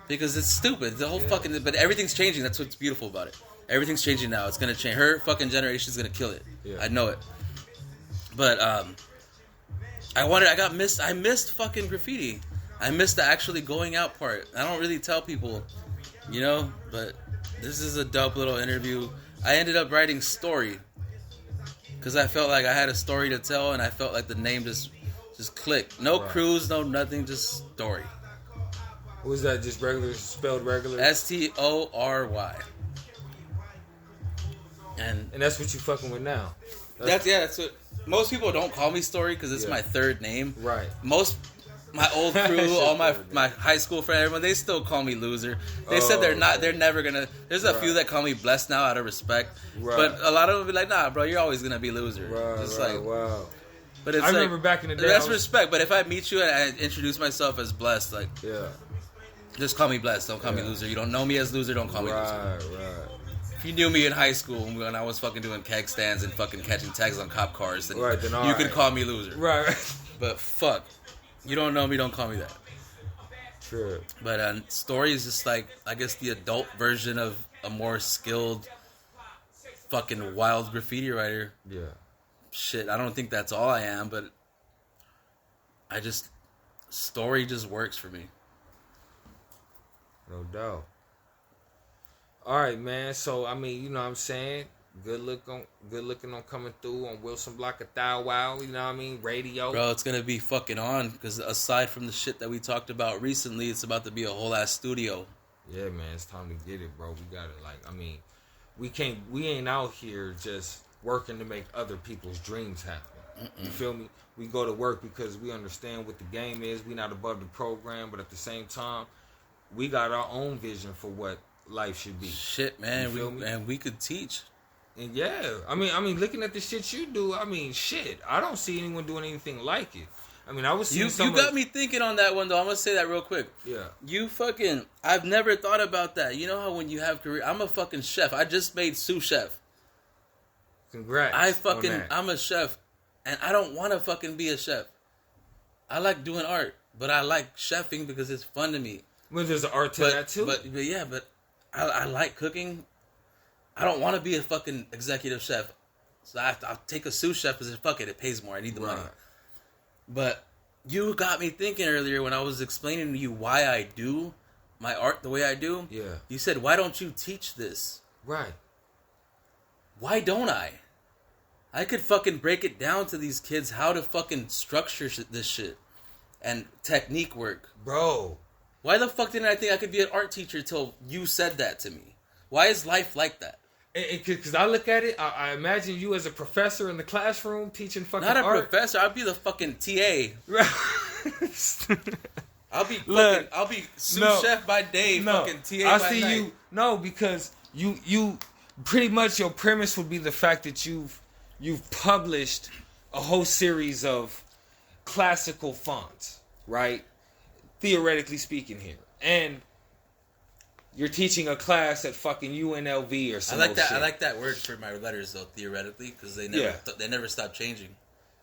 Because it's stupid. The whole fucking. But everything's changing. That's what's beautiful about it. Everything's changing now. It's gonna change. Her fucking generation's gonna kill it. Yeah. I know it. But I missed fucking graffiti. I missed the actually going out part. I don't really tell people, you know. But this is a dope little interview. I ended up writing story because I felt like I had a story to tell, and I felt like the name just clicked. No cruise, no nothing, just story. What was that? Just regular, spelled regular? STORY. And that's what you fucking with now. That's what most people don't call me Story because it's my third name. Right. My old crew, all my high school friends, everyone, they still call me Loser. They said they're never gonna. There's a few that call me Blessed now out of respect, but a lot of them be like, nah, bro, you're always gonna be Loser. Wow. But it's I remember back in the day. That's respect. But if I meet you and I introduce myself as Blessed, like, just call me Blessed. Don't call me Loser. You don't know me as Loser. Don't call me Loser. Right. If you knew me in high school when I was fucking doing keg stands and fucking catching tags on cop cars, then you could call me Loser. Right. But fuck, you don't know me, don't call me that. Sure. But Story is just like, I guess, the adult version of a more skilled fucking wild graffiti writer. Yeah. Shit, I don't think that's all I am, but Story just works for me. No doubt. All right, man. So, I mean, you know what I'm saying? Good looking on coming through on WilsonBlock100 Wow. You know what I mean? Radio. Bro, it's going to be fucking on because aside from the shit that we talked about recently, it's about to be a whole ass studio. Yeah, man. It's time to get it, bro. We got it. Like, I mean, we ain't out here just working to make other people's dreams happen. You feel me? We go to work because we understand what the game is. We not above the program, but at the same time, we got our own vision for what life should be. Shit, man. We could teach. And yeah, I mean, looking at the shit you do, I mean, shit, I don't see anyone doing anything like it. I mean, I was seeing you got me thinking on that one though. I'm gonna say that real quick. Yeah. I've never thought about that. You know how when you have career, I'm a fucking chef. I just made sous chef. Congrats. I'm a chef, and I don't want to fucking be a chef. I like doing art, but I like chefing because it's fun to me. Well, there's an art to that too. But I like cooking. I don't want to be a fucking executive chef. So I'll take a sous chef because fuck it pays more. I need the money. But you got me thinking earlier when I was explaining to you why I do my art the way I do. Yeah. You said, why don't you teach this? Right. Why don't I? I could fucking break it down to these kids how to fucking structure this shit. And technique work. Bro. Why the fuck didn't I think I could be an art teacher till you said that to me? Why is life like that? Because I look at it, I imagine you as a professor in the classroom teaching fucking art. Not a professor, I'll be the fucking TA. I'll be sous chef by day, fucking TA by night. You. No, because you pretty much your premise would be the fact that you've published a whole series of classical fonts, right? Theoretically speaking here. And you're teaching a class at fucking UNLV or something. I like that word for my letters though, theoretically, because they never stop changing.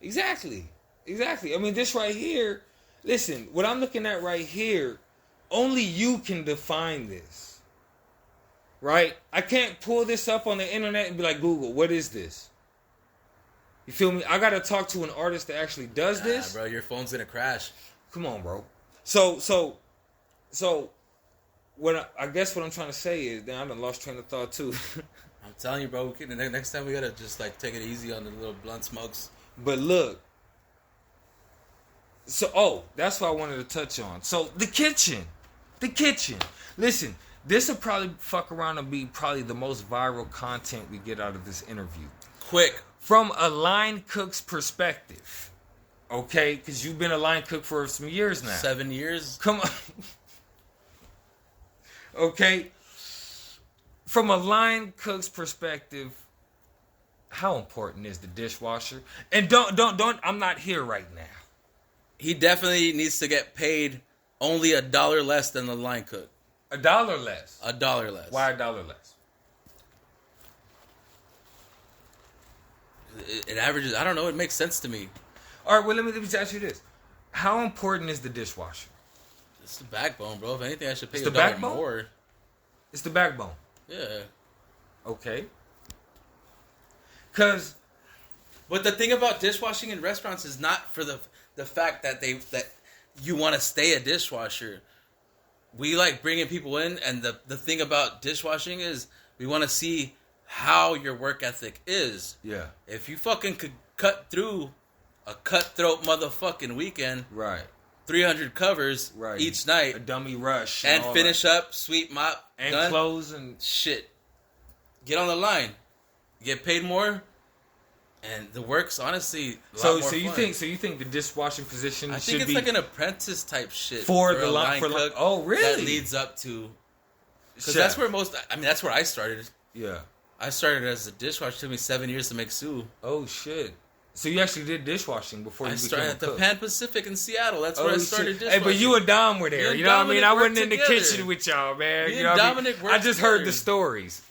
Exactly. I mean, this right here. Listen, what I'm looking at right here, only you can define this, right? I can't pull this up on the internet and be like, Google, what is this? You feel me? I gotta talk to an artist that actually does this. Bro, your phone's gonna crash. Come on, bro. So. I guess what I'm trying to say is, I done lost train of thought too. I'm telling you, bro. The next time we gotta just like take it easy on the little blunt smokes. But look, so that's what I wanted to touch on. So the kitchen. Listen, this will probably fuck around and be probably the most viral content we get out of this interview. Quick, from a line cook's perspective, okay? Because you've been a line cook for some years now. 7 years. Come on. Okay, from a line cook's perspective, how important is the dishwasher? And don't. I'm not here right now. He definitely needs to get paid only $1 less than the line cook. $1 less. $1 less. Why $1 less? It averages. I don't know. It makes sense to me. All right. Well, let me ask you this: how important is the dishwasher? It's the backbone, bro. If anything, I should pay It's $1 the backbone? more. It's the backbone. Yeah. Okay. Cause, but the thing about dishwashing in restaurants is not for the fact that you want to stay a dishwasher. We like bringing people in, and the thing about dishwashing is we want to see how your work ethic is. Yeah. If you fucking could cut through a cutthroat motherfucking weekend, right, 300 covers right, each night, a dummy rush, and finish up, sweep, mop, and done, close and shit. Get on the line, get paid more, and the work's honestly a lot more you fun. think the dishwashing position I should think it's be like an apprentice type shit for the a line cook. Oh, really? That leads up to because that's where that's where I started. Yeah, I started as a dishwasher. It took me 7 years to make sous. Oh shit! So you actually did dishwashing before you became a cook? I started at the Pan Pacific in Seattle. That's where I started dishwashing. Hey, but you and Dom were there. You know what I mean? I wasn't in the kitchen with y'all, man. Me and Dominic worked I just heard the stories.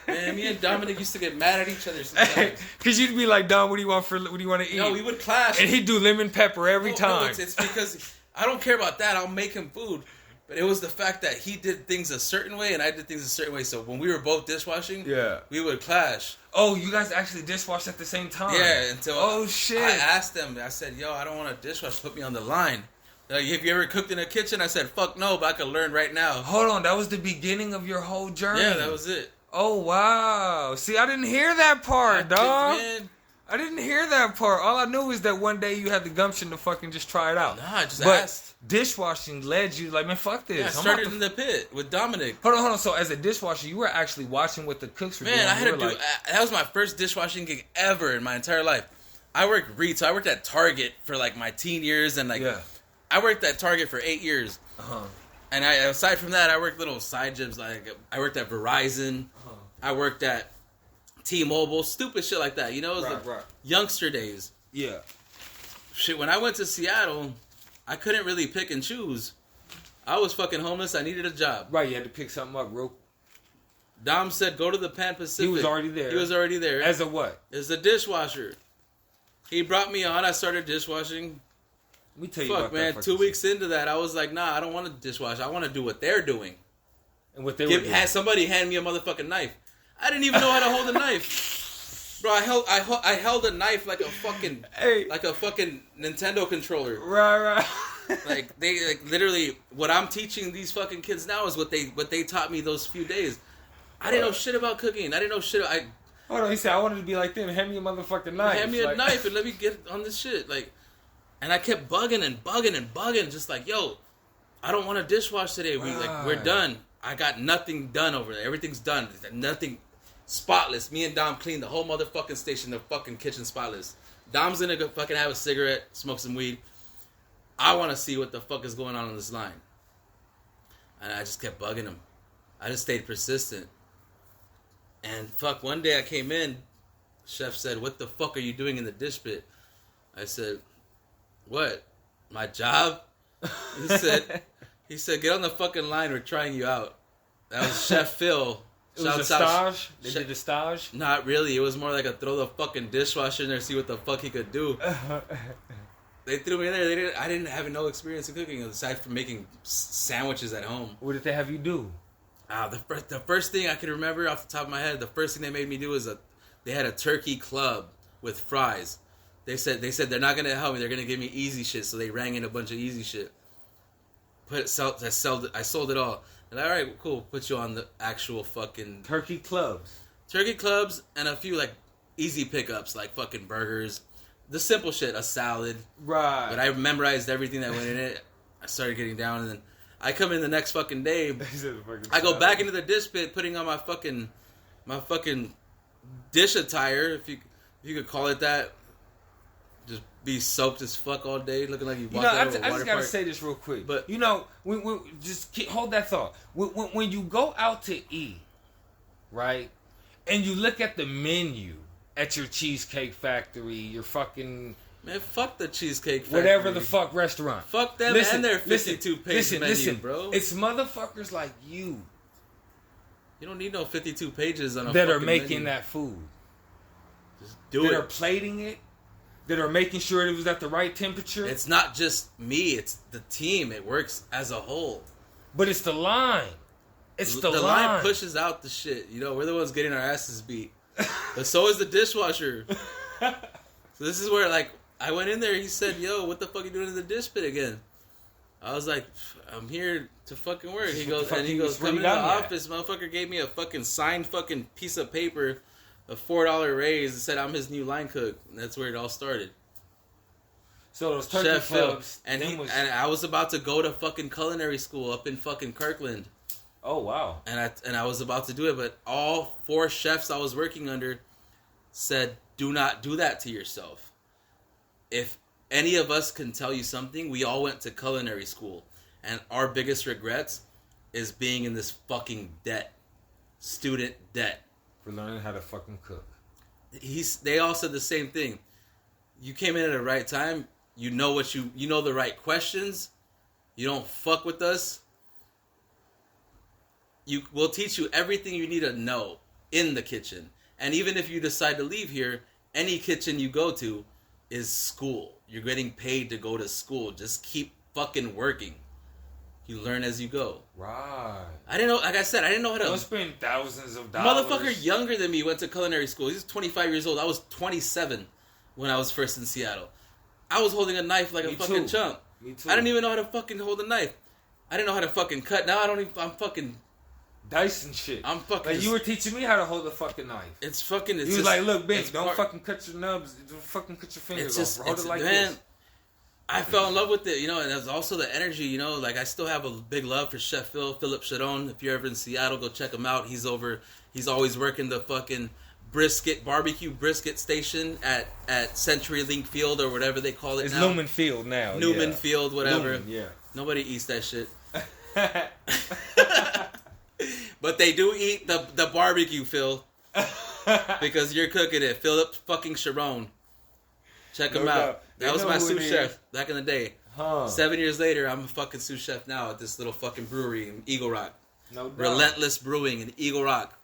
Man, me and Dominic used to get mad at each other sometimes. Cause you'd be like, Dom, what do you want to eat? No, we would clash. And he'd do lemon pepper every time. No, it's because I don't care about that. I'll make him food. But it was the fact that he did things a certain way and I did things a certain way. So when we were both dishwashing, we would clash. Oh, you guys actually dishwashed at the same time? Yeah, until I asked them. I said, yo, I don't want to dishwash. Put me on the line. Like, have you ever cooked in a kitchen? I said, fuck no, but I could learn right now. Hold on, that was the beginning of your whole journey? Yeah, that was it. Oh, wow. See, I didn't hear that part, dog. I didn't hear that part. All I knew is that one day you had the gumption to fucking just try it out. Nah, I just asked. Dishwashing led you, like, man, fuck this. Yeah, I started in the pit with Dominic. Hold on. So as a dishwasher, you were actually watching what the cooks were doing. Man, I had to do... that was my first dishwashing gig ever in my entire life. I worked retail. I worked at Target for, like, my teen years. And, like, I worked at Target for 8 years. Uh-huh. And aside from that, I worked little side jobs. Like, I worked at Verizon. Uh-huh. I worked at T-Mobile. Stupid shit like that. You know, it was youngster days. Yeah. Shit, when I went to Seattle, I couldn't really pick and choose. I was fucking homeless. I needed a job. Right, you had to pick something up real. Dom said, go to the Pan Pacific. He was already there. As a what? As a dishwasher. He brought me on. I started dishwashing. Let me tell you about that. 2 weeks into that, I was like, nah, I don't want to dishwash. I want to do what they're doing. And what they were doing? Had somebody hand me a motherfucking knife. I didn't even know how to hold a knife. Bro, I held a knife like a fucking Nintendo controller. Right. Like they literally what I'm teaching these fucking kids now is what they taught me those few days. I didn't know shit about cooking. I didn't know shit. Hold on, he said I wanted to be like them. Hand me a motherfucking knife. Hand me a knife and let me get on this shit. Like, and I kept bugging, just like, yo, I don't want to dishwash today. We're done. I got nothing done over there. Everything's done. Nothing spotless. Me and Dom cleaned the whole motherfucking station, the fucking kitchen spotless. Dom's gonna go fucking have a cigarette, smoke some weed. I want to see what the fuck is going on this line. And I just kept bugging him. I just stayed persistent. And fuck, one day I came in, chef said, what the fuck are you doing in the dish pit? I said, what? My job? He said, get on the fucking line, we're trying you out. That was Chef Phil. It was a stage? They did a stage? Not really. It was more like a throw the fucking dishwasher in there, see what the fuck he could do. They threw me in there. I didn't have no experience in cooking aside from making sandwiches at home. What did they have you do? The first thing I can remember off the top of my head, the first thing they made me do was they had a turkey club with fries. They said they're not gonna help me. They're gonna give me easy shit. So they rang in a bunch of easy shit. I sold it all. And all right, cool. Put you on the actual fucking turkey clubs and a few like easy pickups like fucking burgers, the simple shit, a salad. Right. But I memorized everything that went in it. I started getting down, and then I come in the next fucking day. I go back into the dish pit, putting on my fucking dish attire, if you could call it that. Just be soaked as fuck all day, looking like you walked out of a water park. I just gotta say this real quick. But we just hold that thought. When you go out to eat, right, and you look at the menu at your Cheesecake Factory, your fucking fuck the Cheesecake Factory, whatever the fuck restaurant. Fuck them and their 52-page menu, bro. It's motherfuckers like you. You don't need no 52 pages on a that fucking are making menu. that food. Just do that it. are plating it, that are making sure it was at the right temperature. It's not just me, it's the team. It works as a whole. But it's the line. It's the line pushes out the shit. You know, we're the ones getting our asses beat. But so is the dishwasher. So this is where, like, I went in there, he said, yo, what the fuck are you doing in the dish pit again? I was like, I'm here to fucking work. He goes, come into the office, motherfucker gave me a fucking signed fucking piece of paper, a $4 raise, and said I'm his new line cook. And that's where it all started. So those turkey Chef Phil. clubs. And I was about to go to fucking culinary school up in fucking Kirkland. Oh, wow. And I was about to do it, but all 4 chefs I was working under said, do not do that to yourself. If any of us can tell you something, we all went to culinary school. And our biggest regrets is being in this fucking debt. Student debt. For learning how to fucking cook. They all said the same thing. You came in at the right time. You know you know the right questions. You don't fuck with us. We'll teach you everything you need to know in the kitchen. And even if you decide to leave here, any kitchen you go to is school. You're getting paid to go to school. Just keep fucking working. You learn as you go. Right. I didn't know, like I said, I didn't know how to... Don't spend thousands of dollars. Motherfucker younger than me went to culinary school. He's 25 years old. I was 27 when I was first in Seattle. I was holding a knife like a fucking chump. Me too. I didn't even know how to fucking hold a knife. I didn't know how to fucking cut. Now I'm fucking... Dyson shit. I'm fucking... Like, you were teaching me how to hold a fucking knife. It's fucking... You was like, look, bitch, don't fucking cut your nubs. Don't fucking cut your fingers off. Hold it like this. I fell in love with it, you know, and there's also the energy, you know, like I still have a big love for Chef Philip Chadone. If you're ever in Seattle, go check him out. He's always working the fucking barbecue brisket station at CenturyLink Field or whatever they call it it's now. Newman Field now. Newman Field, whatever. Newman, yeah. Nobody eats that shit. But they do eat the barbecue, Phil. Because you're cooking it. Philip fucking Sharon. Check him out. That was my sous chef back in the day. 7 years later, I'm a fucking sous chef now at this little fucking brewery in Eagle Rock. No doubt. Relentless Brewing in Eagle Rock.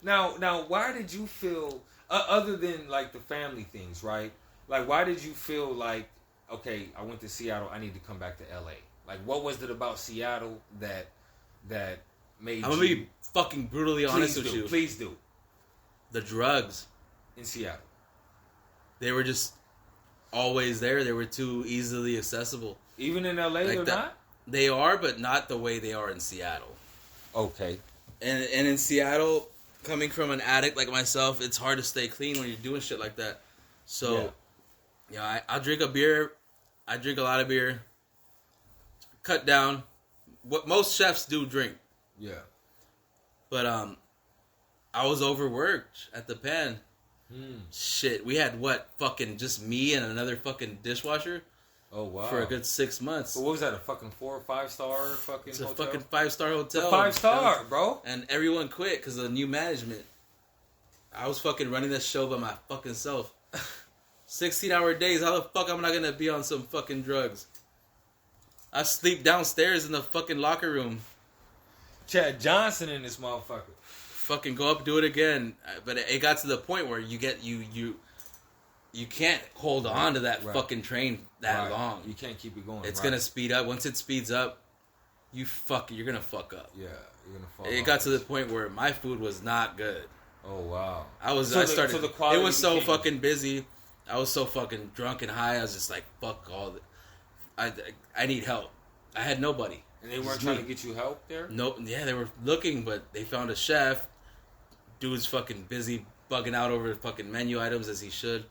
Now, why did you feel, other than like the family things, right? Like, why did you feel like, okay, I went to Seattle, I need to come back to LA? Like, what was it about Seattle that made you... I'm gonna be fucking brutally honest with you. Please do. The drugs in Seattle. They were just always there. They were too easily accessible. Even in LA, they're not? They are, but not the way they are in Seattle. Okay. And in Seattle, coming from an addict like myself, it's hard to stay clean when you're doing shit like that. So, yeah, I'll drink a beer. I drink a lot of beer. Cut down. What most chefs do drink. Yeah. But I was overworked at the pen. Shit, we had fucking just me and another fucking dishwasher. Oh wow! For a good 6 months. But what was that? A fucking 4 or 5 star fucking It's a hotel? fucking 5-star hotel. It's a 5-star, bro. And everyone quit because of the new management. I was fucking running this show by my fucking self. 16-hour days. How the fuck am I not gonna be on some fucking drugs? I sleep downstairs in the fucking locker room. Chad Johnson in this motherfucker. Fucking go up, do it again. But it got to the point where you can't hold on to that fucking train that long. You can't keep it going. It's gonna speed up. Once it speeds up, you're gonna fuck up. Yeah, you're gonna fuck up. It got to the point where my food was not good. Oh wow. It was so fucking busy. I was so fucking drunk and high. I was just like, fuck all I need help. I had nobody. And they weren't trying to get you help there? Nope. Yeah, they were looking, but they found a chef. Dude's fucking busy bugging out over fucking menu items as he should.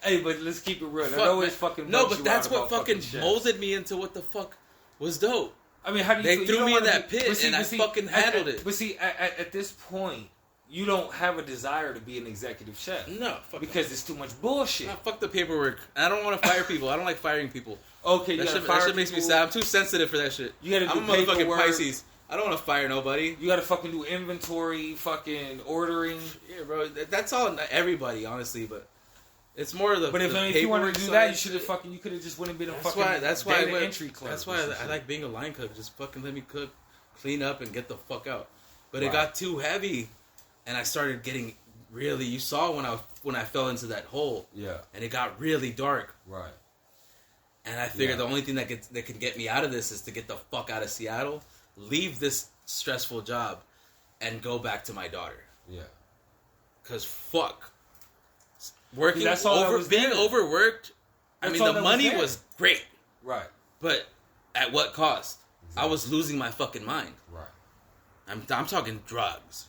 Hey, but let's keep it real. But that's what fucking molded me into what the fuck was dope. I mean, how do you They threw me in that pit and I fucking handled it. But see, at this point, you don't have a desire to be an executive chef. No. Because it's too much bullshit. No, fuck the paperwork. I don't want to fire people. I don't like firing people. Okay, that shit makes me sad. I'm too sensitive for that shit. You gotta do I'm a motherfucking Pisces. I don't want to fire nobody. You gotta fucking do inventory, fucking ordering. Yeah, bro. That's all everybody, honestly, but it's more the. But if you wanted to do that, you could have just went and been a fucking data entry clerk. That's why I like being a line cook. Just fucking let me cook, clean up, and get the fuck out. But it got too heavy, and I started getting really, you saw when I fell into that hole. Yeah. And it got really dark. Right. And I figured the only thing that can get me out of this is to get the fuck out of Seattle, leave this stressful job, and go back to my daughter. Yeah. Cause fuck, working being there. overworked. I mean, the money was great, right? But at what cost? Exactly. I was losing my fucking mind. Right. I'm talking drugs,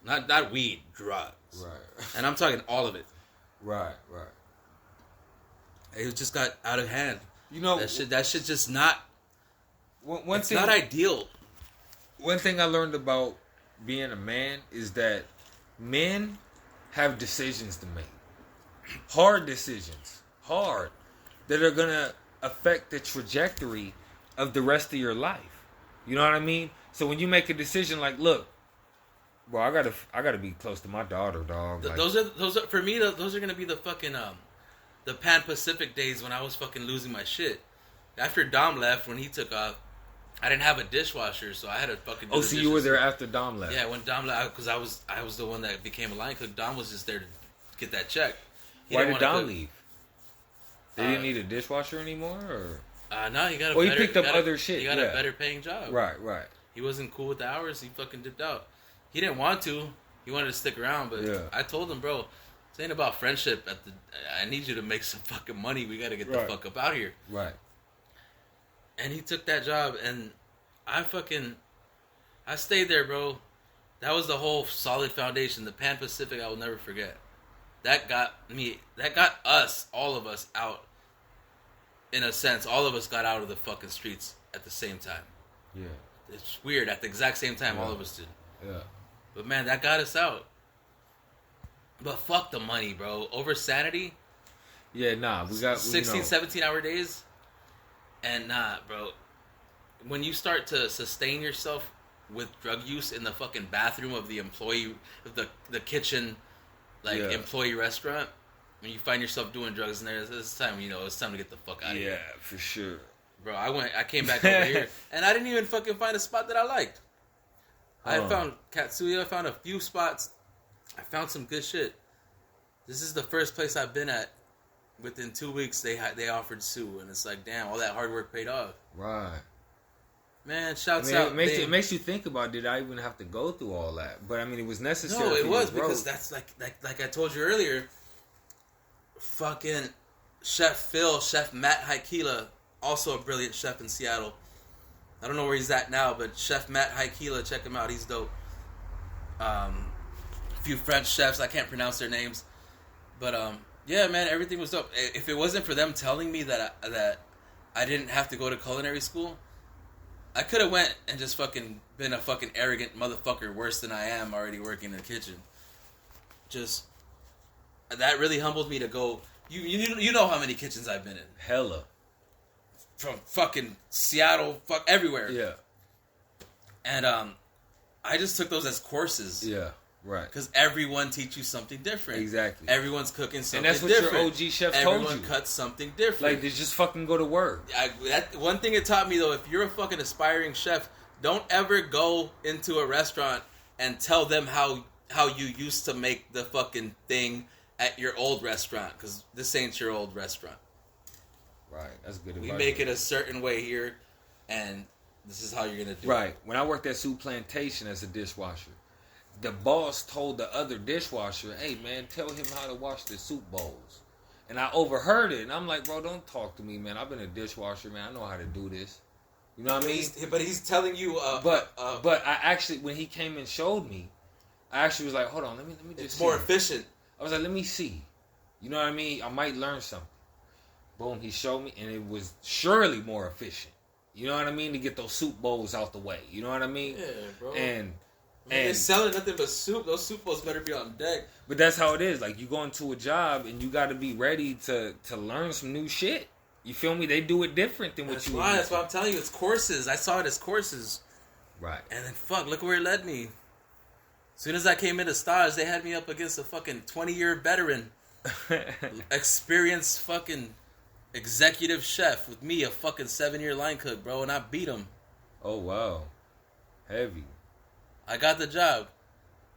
not weed, drugs. Right. And I'm talking all of it. Right. Right. It just got out of hand. You know that shit just not. It's not ideal. One thing I learned about being a man is that men have decisions to make. Hard decisions. Hard. That are going to affect the trajectory of the rest of your life. You know what I mean? So when you make a decision like, look, bro, I gotta be close to my daughter, dog. Those are for me. Those are gonna be the fucking the Pan Pacific days when I was fucking losing my shit. After Dom left, when he took off, I didn't have a dishwasher, so I had to fucking. Oh, so you were there after Dom left? Yeah, when Dom left, because I was the one that became a line cook. Dom was just there to get that check. Why did Dom leave? They didn't need a dishwasher anymore, or? No, he got a. Well, he picked up other shit. He got a better paying job. Right, right. He wasn't cool with the hours. He fucking dipped out. He didn't want to. He wanted to stick around, but I told him, bro, this ain't about friendship. I need you to make some fucking money. We got to get the fuck up out here. Right. And he took that job, and I stayed there, bro. That was the whole solid foundation. The Pan Pacific, I will never forget. That got us, all of us, out. In a sense, all of us got out of the fucking streets at the same time. Yeah. It's weird. At the exact same time, all of us did. Yeah. But man, that got us out. But fuck the money, bro. Over sanity. Yeah, nah. We got 16, 17-hour days. And nah, bro. When you start to sustain yourself with drug use in the fucking bathroom of the employee, of the kitchen, employee restaurant, when you find yourself doing drugs in there, it's time, it's time to get the fuck out of here. Yeah, for sure. Bro, I came back over here, and I didn't even fucking find a spot that I liked. I found Katsuya, I found a few spots, I found some good shit. This is the first place I've been at. Within 2 weeks, they offered Sue, and it's like, damn, all that hard work paid off. Right. Man, shouts out. It makes you think about, did I even have to go through all that? But I mean, it was necessary. No, it was, because that's like I told you earlier. Fucking Chef Matt Haikila, also a brilliant chef in Seattle. I don't know where he's at now, but Chef Matt Haikila, check him out, he's dope. A few French chefs, I can't pronounce their names, but yeah, man, everything was dope. If it wasn't for them telling me that I didn't have to go to culinary school, I could have went and just fucking been a fucking arrogant motherfucker, worse than I am already working in the kitchen. Just that really humbled me to go. You know how many kitchens I've been in. Hella. From fucking Seattle, everywhere. Yeah. And I just took those as courses. Yeah, right. Because everyone teach you something different. Exactly. Everyone's cooking something different. And that's what your OG chef told you. Everyone cuts something different. Like, they just fucking go to work. One thing it taught me, though, if you're a fucking aspiring chef, don't ever go into a restaurant and tell them how you used to make the fucking thing at your old restaurant, because this ain't your old restaurant. Right, that's good advice. We make it a certain way here, and this is how you're gonna do it. Right. When I worked at Soup Plantation as a dishwasher, the boss told the other dishwasher, "Hey man, tell him how to wash the soup bowls." And I overheard it, and I'm like, "Bro, don't talk to me, man. I've been a dishwasher, man. I know how to do this." You know what I mean? But he's telling you. But I actually, when he came and showed me, I actually was like, "Hold on, let me just." It's more efficient. I was like, "Let me see." You know what I mean? I might learn something. Boom, he showed me, and it was surely more efficient. You know what I mean? To get those soup bowls out the way. You know what I mean? Yeah, bro. And they're selling nothing but soup. Those soup bowls better be on deck. But that's how it is. Like, you go into a job, and you got to be ready to learn some new shit. You feel me? They do it different than what you. That's why I'm telling you. It's courses. I saw it as courses. Right. And then look where it led me. As soon as I came into Stars, they had me up against a fucking 20-year veteran, experienced fucking executive chef with me, a fucking 7-year line cook, bro, and I beat him. Oh wow, heavy. I got the job,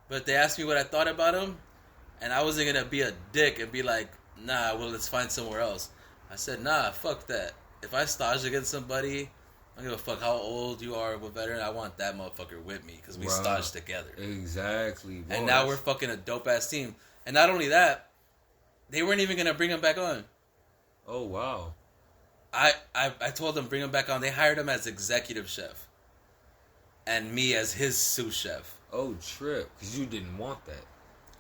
but they asked me what I thought about him. And I wasn't going to be a dick and be like, nah, well, let's find somewhere else. I said, nah, fuck that. If I stage against somebody, I don't give a fuck how old you are, what veteran, I want that motherfucker with me because we staged together. Exactly. Boy. And now we're fucking a dope-ass team. And not only that, they weren't even going to bring him back on. Oh, wow. I told them bring him back on. They hired him as executive chef. And me as his sous chef. Oh, trip. Because you didn't want that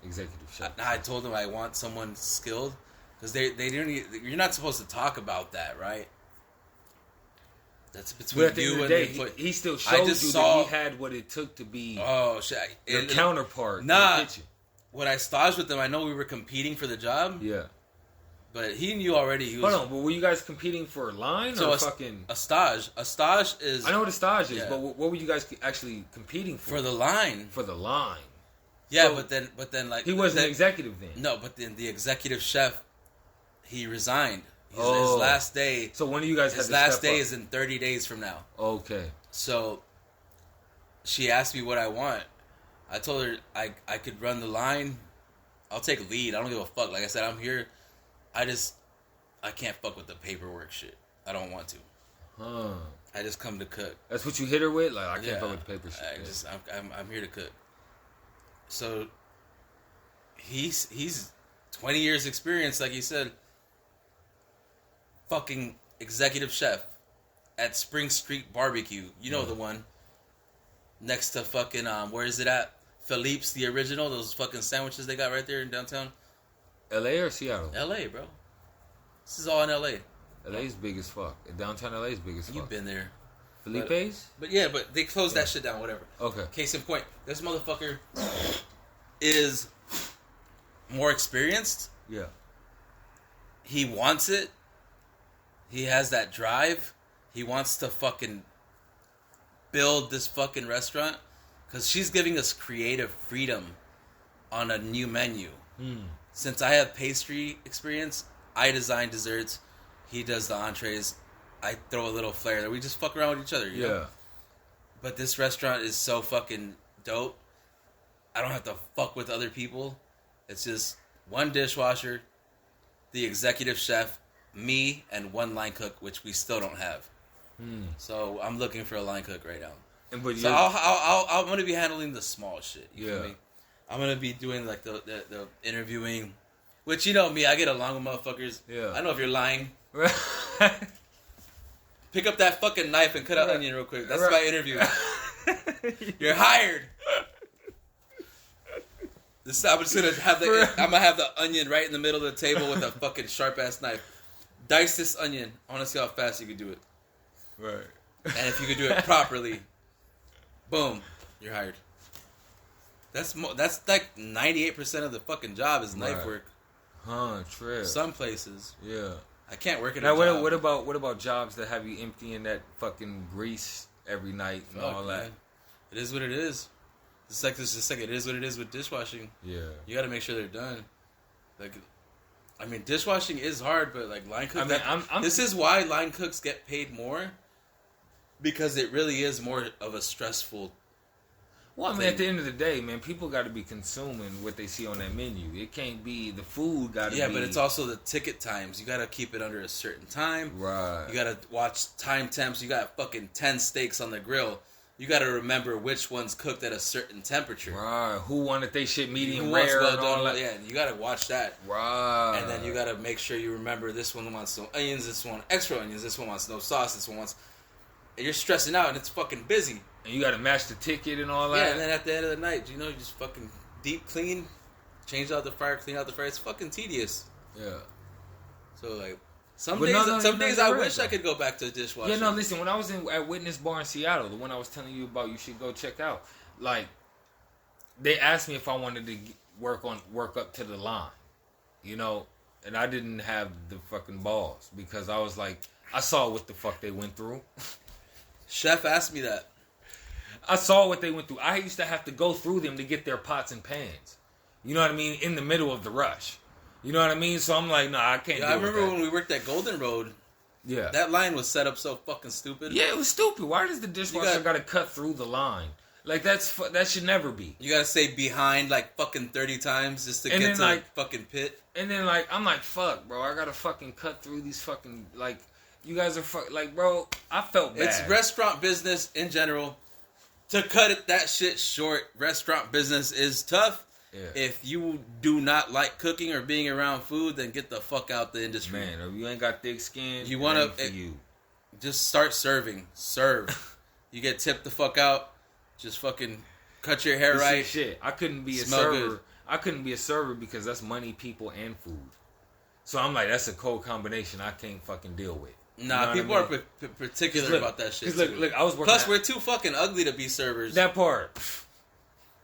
executive chef. I told them I want someone skilled. Because they didn't. You're not supposed to talk about that, right? That's between you and me. He still showed you that he had what it took to be your counterpart in the kitchen. When I staged with them, I know we were competing for the job. Yeah. But he knew already. Hold on, but were you guys competing for a line or fucking... A stage. A stage is... I know what a stage is, but what were you guys actually competing for? For the line. For the line. Yeah, so, but then like... He wasn't an executive then. No, but then the executive chef, he resigned. His last day... So when do you guys have to step up? His last day is in 30 days from now. Okay. So, she asked me what I want. I told her I could run the line. I'll take lead. I don't give a fuck. Like I said, I'm here... I can't fuck with the paperwork shit. I don't want to. Huh. I just come to cook. That's what you hit her with? Like, I can't fuck with the paper shit. I'm here to cook. So, he's 20 years experience, like you said. Fucking executive chef at Spring Street Barbecue. You know the one. Next to fucking, where is it at? Philippe's, the original. Those fucking sandwiches they got right there in downtown. LA or Seattle? LA, bro. This is all in LA. LA's big as fuck. Downtown LA's big as fuck. You've been there. Felipe's? But they closed that shit down, whatever. Okay. Case in point, this motherfucker is more experienced. Yeah. He wants it. He has that drive. He wants to fucking build this fucking restaurant. Because she's giving us creative freedom on a new menu. Since I have pastry experience, I design desserts. He does the entrees. I throw a little flair there. We just fuck around with each other, you know? But this restaurant is so fucking dope. I don't have to fuck with other people. It's just one dishwasher, the executive chef, me, and one line cook, which we still don't have. So I'm looking for a line cook right now. So I'm going to be handling the small shit. You feel me? I'm going to be doing like the interviewing, which you know me, I get along with motherfuckers. Yeah. I know if you're lying. Pick up that fucking knife and cut an onion real quick. That's my interview. You're hired. I'm just going to have the onion right in the middle of the table with a fucking sharp ass knife. Dice this onion. I want to see how fast you can do it. Right. And if you can do it properly, boom, you're hired. That's like 98% of the fucking job is knife work. Huh, true. Some places. Yeah. I can't work at now, a job. What about jobs that have you emptying that fucking grease every night and all that? Man. It is what it is. It's like it is what it is with dishwashing. Yeah. You got to make sure they're done. Like, I mean, dishwashing is hard, but like line cooks. This is why line cooks get paid more. Because it really is more of a stressful. Well, I mean, at the end of the day, man, people got to be consuming what they see on that menu. It can't be the food. Got to be. Yeah, but it's also the ticket times. You got to keep it under a certain time. Right. You got to watch time temps. You got fucking 10 steaks on the grill. You got to remember which one's cooked at a certain temperature. Right. Who wanted they shit medium rare and all that? Yeah, you got to watch that. Right. And then you got to make sure you remember this one wants no onions, this one extra onions, this one wants no sauce, this one wants. And you're stressing out and it's fucking busy. And you got to match the ticket and all that. Yeah, and then at the end of the night, you just fucking deep clean, change out the fryer, clean out the fryer. It's fucking tedious. Yeah. So like. Some days I wish I could go back to dishwashing. Yeah, no, listen. When I was at Witness Bar in Seattle, the one I was telling you about, you should go check out. Like, they asked me if I wanted to work up to the line, and I didn't have the fucking balls because I was like, I saw what the fuck they went through. Chef asked me that. I saw what they went through. I used to have to go through them to get their pots and pans. You know what I mean? In the middle of the rush. You know what I mean? So I'm like, nah, I can't do it. I remember when we worked at Golden Road. Yeah. That line was set up so fucking stupid. Yeah, it was stupid. Why does the dishwasher got to cut through the line? Like, that should never be. You gotta say behind like fucking 30 times just to get to like, the fucking pit. And then, like, I'm like, fuck, bro. I gotta fucking cut through these fucking, like, you guys are like, bro, I felt bad. It's restaurant business in general. To cut that shit short, restaurant business is tough. Yeah. If you do not like cooking or being around food, then get the fuck out the industry. Man, if you ain't got thick skin, you wanna just start serving. Serve. You get tipped the fuck out. Just fucking cut your hair right. Shit, I couldn't be a server. Good. I couldn't be a server because that's money, people, and food. So I'm like, that's a cold combination I can't fucking deal with. Nah, people are particular about that shit. Look, I was working. Plus, we're too fucking ugly to be servers. That part.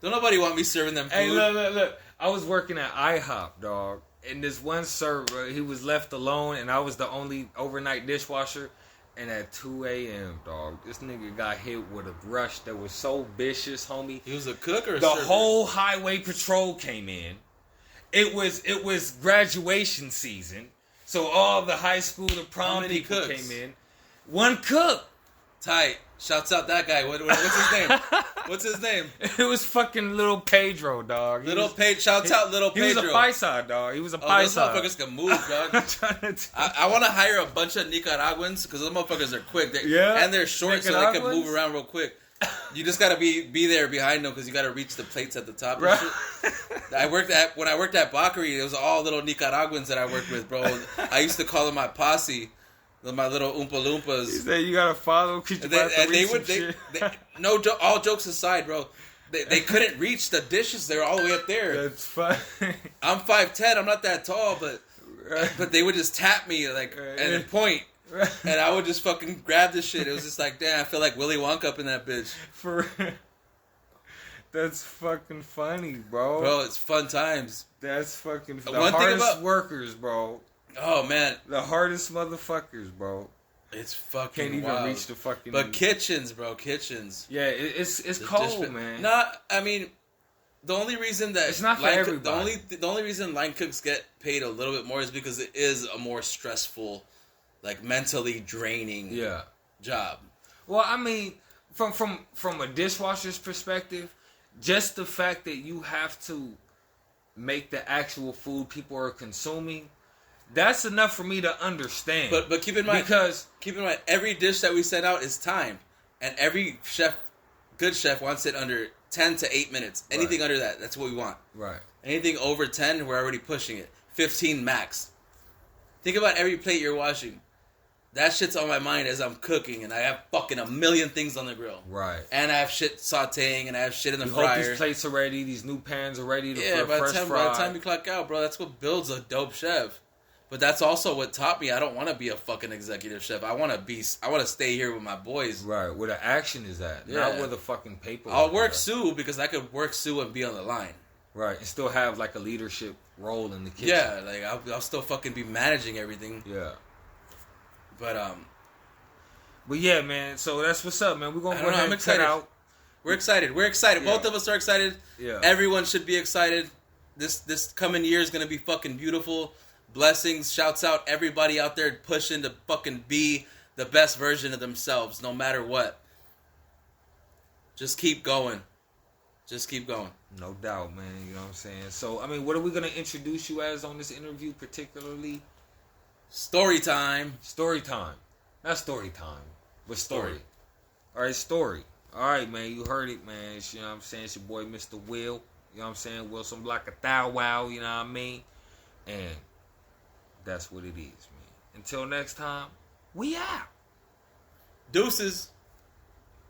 Don't nobody want me serving them food. Hey, look. I was working at IHOP, dog, and this one server, he was left alone, and I was the only overnight dishwasher. And at 2 a.m., dog, this nigga got hit with a brush that was so vicious, homie. He was a cook or a The server? whole highway patrol came in. It was graduation season, so all the high school, the prom people came in. One cook. Tight. Shouts out that guy. What's his name? What's his name? It was fucking Little Pedro, dog. Shouts out Little Pedro. He was a paisa, dog. He was a paisa. Those motherfuckers can move, dog. I want to hire a bunch of Nicaraguans because those motherfuckers are quick. And they're short, so they can move around real quick. You just gotta be there behind them because you gotta reach the plates at the top. And shit. When I worked at Bakery, it was all little Nicaraguans that I worked with, bro. I used to call them my posse. My little Oompa Loompas. He said you gotta follow. All jokes aside, bro. They couldn't reach the dishes. They were all the way up there. That's fine. I'm 5'10". I'm not that tall, but they would just tap me and point, and I would just fucking grab this shit. It was just like, damn, I feel like Willy Wonka up in that bitch. That's fucking funny, bro. Bro, it's fun times. That's fucking the hardest workers, bro. Oh man, the hardest motherfuckers, bro. It's fucking can't even wild. Reach the fucking. But kitchens, bro, kitchens. Yeah, it's cold, man. I mean, the only reason that it's not for everybody. The only reason line cooks get paid a little bit more is because it is a more stressful, like mentally draining, job. Well, I mean, from a dishwasher's perspective, just the fact that you have to make the actual food people are consuming. That's enough for me to understand. But keep in mind, every dish that we send out is timed, and every good chef wants it under 10 to 8 minutes. Anything under that, that's what we want. Right. Anything over 10, we're already pushing it. 15 max. Think about every plate you're washing. That shit's on my mind as I'm cooking, and I have fucking a million things on the grill. Right. And I have shit sauteing, and I have shit in the fryer. Hope these plates are ready, these new pans are ready by the time you clock out, bro, that's what builds a dope chef. But that's also what taught me I don't want to be a fucking executive chef. I want to stay here with my boys. Right, where the action is at, not where the fucking paper. I'll work Sue because I could work Sue and be on the line. Right, and still have like a leadership role in the kitchen. Yeah, like I'll still fucking be managing everything. Yeah. But yeah, man. So that's what's up, man. We're gonna go ahead and cut out. We're excited. Yeah. Both of us are excited. Yeah. Everyone should be excited. This coming year is gonna be fucking beautiful. Blessings, shouts out everybody out there pushing to fucking be the best version of themselves, no matter what. Just keep going. No doubt, man. You know what I'm saying? So, I mean, what are we going to introduce you as on this interview particularly? Story time. Not story time, but story. All right, story. All right, man. You heard it, man. You know what I'm saying? It's your boy, Mr. Will. You know what I'm saying? WilsonBlock100 Wow. You know what I mean? And that's what it is, man. Until next time, we out. Deuces.